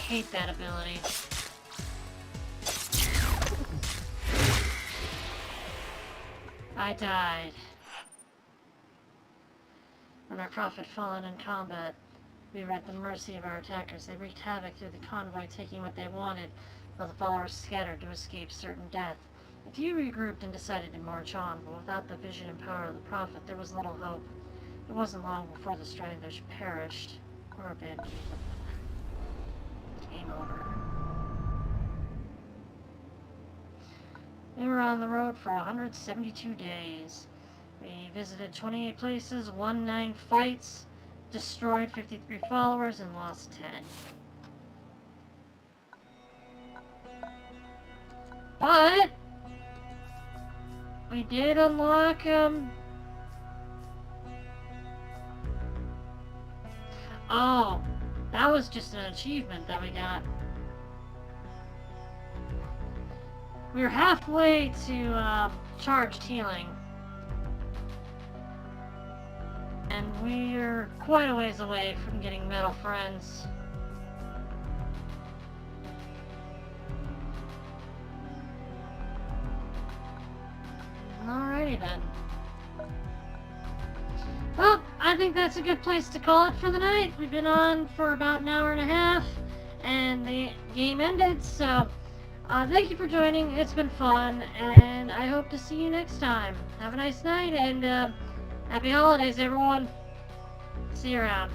hate that ability. I died. When our prophet fallen in combat, we were at the mercy of our attackers. They wreaked havoc through the convoy, taking what they wanted, while the followers scattered to escape certain death. A few regrouped and decided to march on, but without the vision and power of the prophet, there was little hope. It wasn't long before the stragglers perished, or abandoned. Game over. We were on the road for 172 days. We visited 28 places, won 9 fights, destroyed 53 followers, and lost 10. But we did unlock, oh, that was just an achievement that we got. We were halfway to, charged healing. And we're quite a ways away from getting metal friends. Alrighty then. Well, I think that's a good place to call it for the night. We've been on for about an hour and a half, and the game ended, so thank you for joining. It's been fun, and I hope to see you next time. Have a nice night, and happy holidays, everyone. See you around.